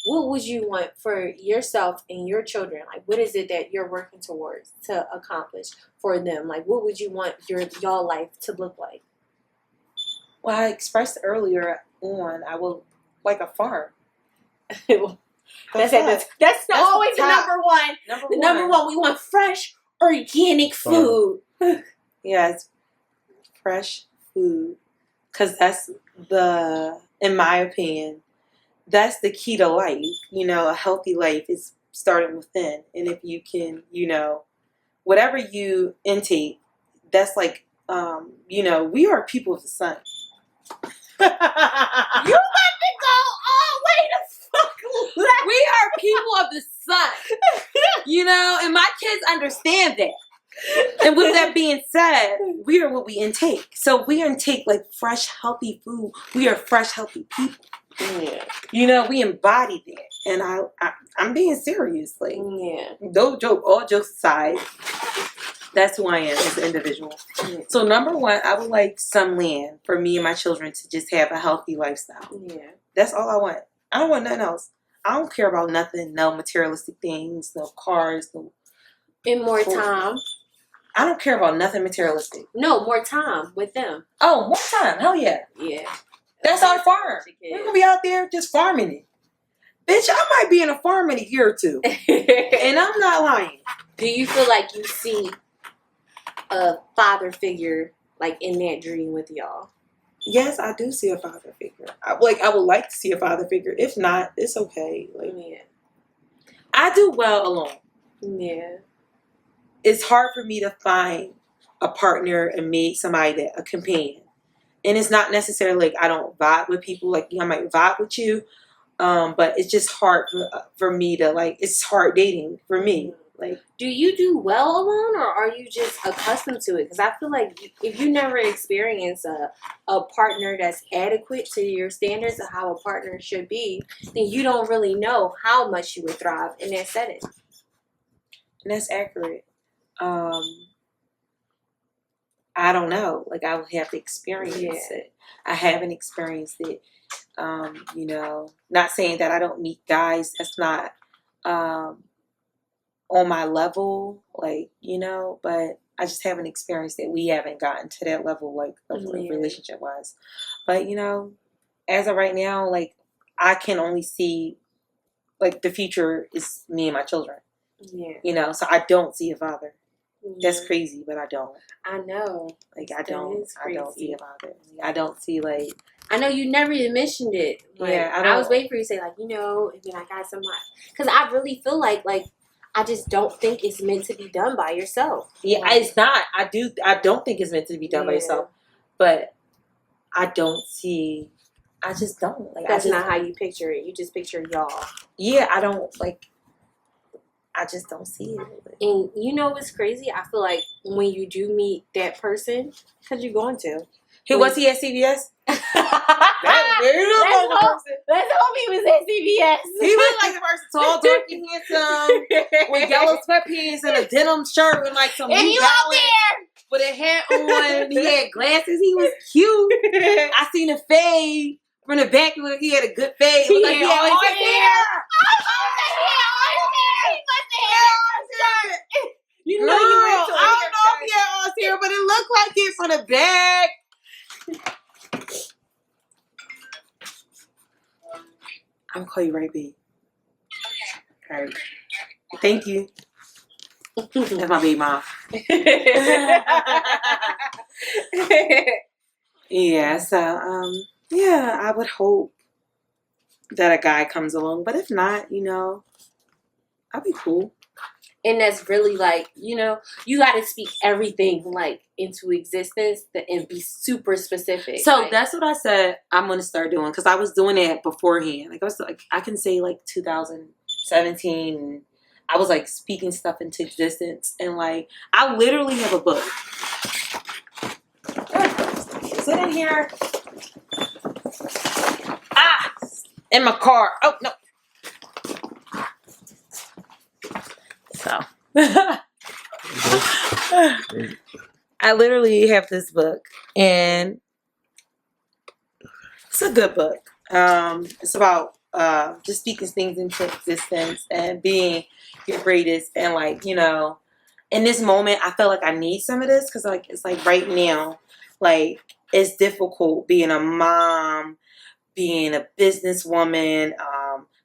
A: would you want for yourself and your children? Like, what is it that you're working towards to accomplish for them? Like, what would you want y'all life to look like?
B: Well, I expressed earlier on, I would like a farm.
A: That's always the number one. Number one, we want fresh, organic food.
B: Yes, fresh food. Because that's in my opinion, that's the key to life. A healthy life is starting within. And if you can, whatever you intake, that's like, we are people of the sun.
A: You let me go all the way to fuck left.
B: We are people of the sun. And my kids understand that. And with that being said, we are what we intake. So we intake like fresh, healthy food. We are fresh, healthy people. Yeah. We embody that. And I'm being serious. Like, no joke, all jokes aside, that's who I am as an individual. So number one, I would like some land for me and my children to just have a healthy lifestyle. Yeah. That's all I want. I don't want nothing else. I don't care about nothing, no materialistic things, no cars, no.
A: And more time.
B: I don't care about nothing materialistic.
A: No, more time with them.
B: Oh, more time. Hell yeah.
A: Yeah.
B: That's our farm. We're going to be out there just farming it. Bitch, I might be in a farm in a year or two. And I'm not lying.
A: Do you feel like you see a father figure like in that dream with y'all?
B: Yes, I do see a father figure. I would like to see a father figure. If not, it's okay. Like, I do well alone.
A: Yeah.
B: It's hard for me to find a partner and meet somebody a companion. And it's not necessarily like I don't vibe with people. Like, I might vibe with you, but it's just hard for me to like. It's hard dating for me. Like,
A: do you do well alone, or are you just accustomed to it? Because I feel like if you never experience a partner that's adequate to your standards of how a partner should be, then you don't really know how much you would thrive in that setting.
B: And that's accurate. I don't know. Like, I would have to experience it. I haven't experienced it. Not saying that I don't meet guys that's not on my level, like, but I just haven't experienced it. We haven't gotten to that level, like, of relationship wise. But, as of right now, like, I can only see like the future is me and my children.
D: Yeah.
B: You know, so I don't see a father. That's crazy, but I don't.
D: I know.
B: Like I don't see a father. I don't see like.
D: I know you never even mentioned it. Like,
B: Yeah,
D: I was waiting for you to say like, you know, and then I got somebody because I really feel like I just don't think it's meant to be done by yourself.
B: Yeah,
D: like,
B: it's not. I don't think it's meant to be done by yourself, but I don't see. I just don't like.
D: That's not how you picture it. You just picture y'all.
B: Yeah, I don't like. I just don't see it.
D: And you know what's crazy? I feel like when you do meet that person, because you're going to.
B: Who was he at CVS?
D: Let's hope he was at CVS.
B: He was like the person, tall, dark, and handsome, with yellow sweatpants and a denim shirt and like some.
D: And you out there
B: with a hat on. He had glasses. He was cute. I seen a fade from the back. He had a good fade.
D: He
B: like
D: had all his hair. You know,
B: Girl,
D: you went to
B: I don't know if he had all his hair, but it looked like it from the back. I'm gonna call you right back. All right. Thank you. That's my baby mom. Yeah, so yeah, I would hope that a guy comes along, but if not, you know, I'll be cool.
D: And that's really like, you know, you got to speak everything like into existence and be super specific.
B: So
D: like,
B: that's what I said I'm going to start doing, because I was doing that beforehand. Like I was like, I can say like 2017, I was like speaking stuff into existence, and like I literally have a book. Is it in here? In my car. Oh no. So I literally have this book, and it's a good book. It's about just speaking things into existence and being your greatest, and like, you know, in this moment I feel like I need some of this, because like it's like right now, like it's difficult being a mom, being a businesswoman,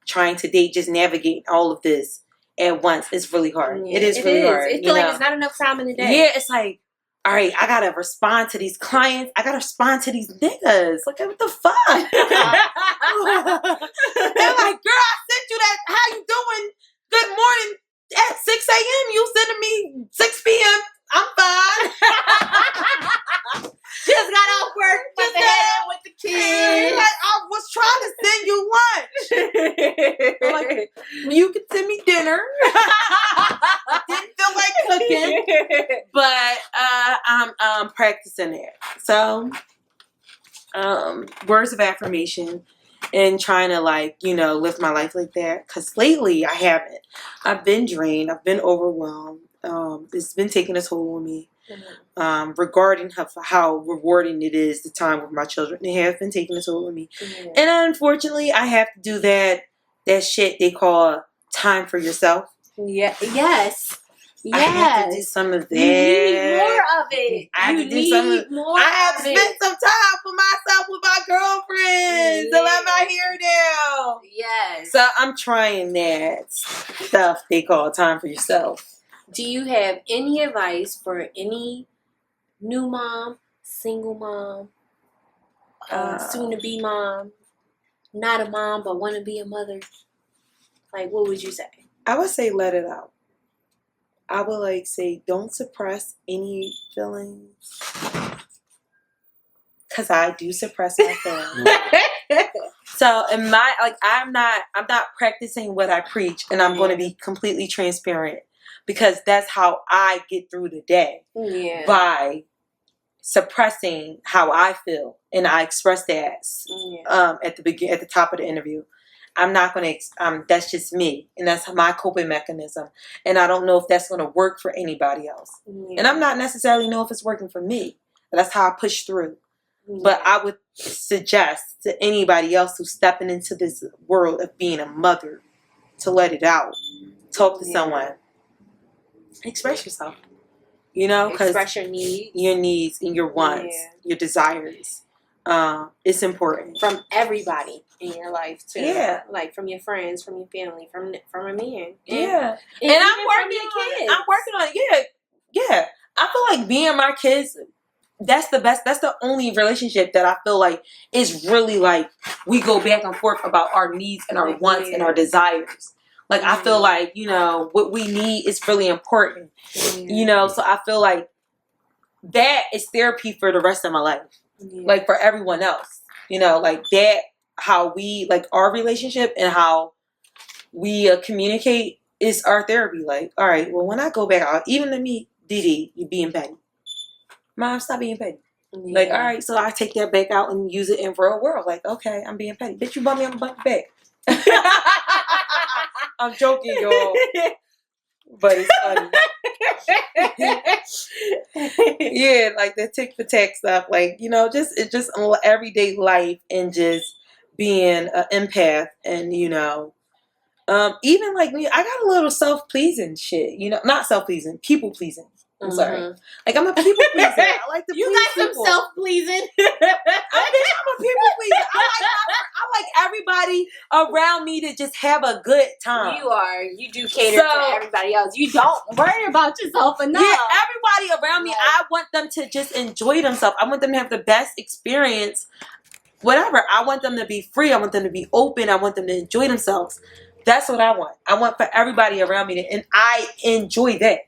B: trying to date, just navigate all of this at once. It's really hard.
D: Yeah,
B: it is really hard.
D: It feels like it's not enough time in the day.
B: Yeah, it's like, all right, I gotta respond to these clients. I gotta respond to these niggas. Like, what the fuck? They're like, girl, I sent you that. How you doing? Good morning at 6 a.m. You sending me 6 p.m. I'm fine.
D: Just got off work.
B: Just got out with the kids. Like, I was trying to send you lunch. I'm like, you can send me dinner. Didn't feel like cooking, but I'm practicing it. So, words of affirmation and trying to, like, you know, live my life like that. Because lately I haven't. I've been drained. I've been overwhelmed. It's been taking a toll on me. Regarding how rewarding it is, the time with my children, it has been taking a toll on me. And unfortunately, I have to do that shit they call time for yourself.
D: Yeah. Yes.
B: I have to do some of that.
D: You need more of it.
B: I have to do some of
D: more.
B: I have to spend some time for myself with my girlfriends to let my hair down.
D: Yes.
B: So I'm trying that stuff they call time for yourself.
D: Do you have any advice for any new mom, single mom, soon-to-be mom, not a mom but want to be a mother? Like, what would you say?
B: I would say let it out. I would like say don't suppress any feelings, because I do suppress my feelings. So in my I'm not practicing what I preach, and I'm going to be completely transparent, because that's how I get through the day.
D: Yeah.
B: By suppressing how I feel, and I express that at the top of the interview. I'm not going to, that's just me. And that's my coping mechanism. And I don't know if that's going to work for anybody else. Yeah. And I'm not necessarily know if it's working for me. That's how I push through. Yeah. But I would suggest to anybody else who's stepping into this world of being a mother to let it out. Talk to someone. Express yourself. You know, because
D: express your needs.
B: Your needs and your wants, your desires. it's important.
D: From everybody in your life too.
B: Yeah.
D: Like from your friends, from your family, from a man.
B: Yeah.
D: And
B: And I'm
D: even
B: working
D: from your
B: on
D: kids.
B: I'm working on it. Yeah. I feel like being my kids, that's the best. That's the only relationship that I feel like is really like we go back and forth about our needs and our wants and our desires. Like I feel like, you know, what we need is really important. You know, so I feel like that is therapy for the rest of my life. Like for everyone else. You know, like that, how we, like our relationship and how we communicate is our therapy. Like, all right, well, when I go back out, even to me, Didi, you being petty. Mom, stop being petty. Like, all right, so I take that back out and use it in real world. Like, okay, I'm being petty. Bitch, you bump me, I'm gonna bump you back. I'm joking, y'all. But it's funny. Yeah, like the tick for tack stuff. Like, you know, it's just everyday life and just being an empath and, you know, even like me, I got a little self-pleasing shit, you know, not self-pleasing, people-pleasing. I'm sorry. Like, I'm a people pleaser. I like to please
D: You got some
B: people.
D: self-pleasing.
B: I'm a people pleaser. I like everybody around me to just have a good time.
D: You do cater to everybody else. You don't worry about yourself enough.
B: Yeah, everybody around me, I want them to just enjoy themselves. I want them to have the best experience. Whatever. I want them to be free. I want them to be open. I want them to enjoy themselves. That's what I want. I want for everybody around me to, and I enjoy that.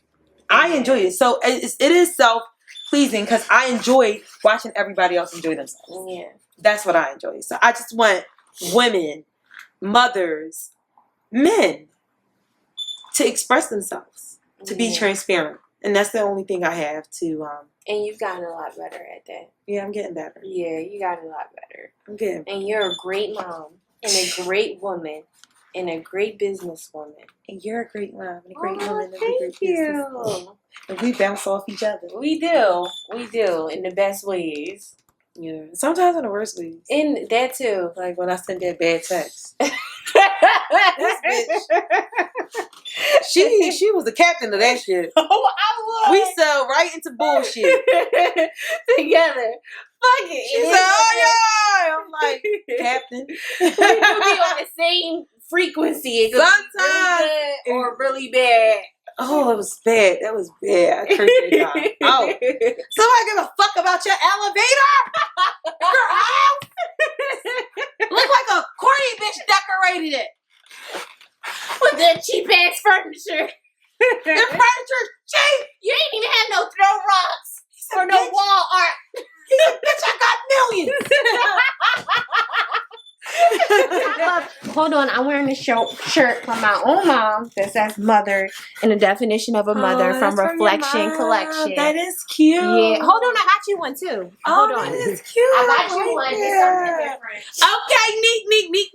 B: I enjoy it. So it is self-pleasing because I enjoy watching everybody else enjoy themselves.
D: Yeah.
B: That's what I enjoy. So I just want women, mothers, men to express themselves, to be transparent. And that's the only thing I have to...
D: and you've gotten a lot better at that.
B: Yeah, I'm getting better.
D: Yeah, you got a lot better.
B: I'm getting better.
D: And you're a great mom and a great woman and a great businesswoman.
B: And you're a great mom and a great woman and a
D: Thank
B: great business. And we bounce off each other.
D: We do. We do. In the best ways.
B: Yeah. Sometimes in the worst ways.
D: In that too.
B: Like when I send that bad text. She was the captain of that shit.
D: Oh, I was.
B: We fell right into bullshit.
D: Together. Fuck it.
B: She said, oh yeah. I'm like, Captain.
D: We do be on the same frequency. It could be really good or really bad.
B: Oh, it was bad. That was bad. I cursed that guy. Oh. Somebody give a fuck about your elevator? Your house? Look like a corny bitch decorated it.
D: With that cheap ass furniture.
B: Your furniture cheap.
D: You ain't even have no throw rocks or no wall art.
B: He said, bitch, I got millions.
D: Hold on, I'm wearing a shirt from my own mom that says mother and the definition of a mother from Reflection Collection.
B: That is cute.
D: Yeah. Hold on, I got you one too. Hold on.
B: That is cute.
D: I got you one. It's something different.
B: Okay,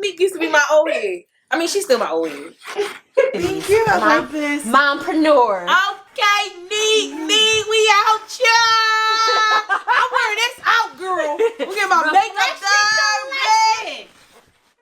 B: Neek used to be my old head. I mean, she's still my old head. Thank you. I like this.
D: Mompreneur.
B: Okay, Neek, we out, y'all. I'm wearing this out, girl. We get my makeup done.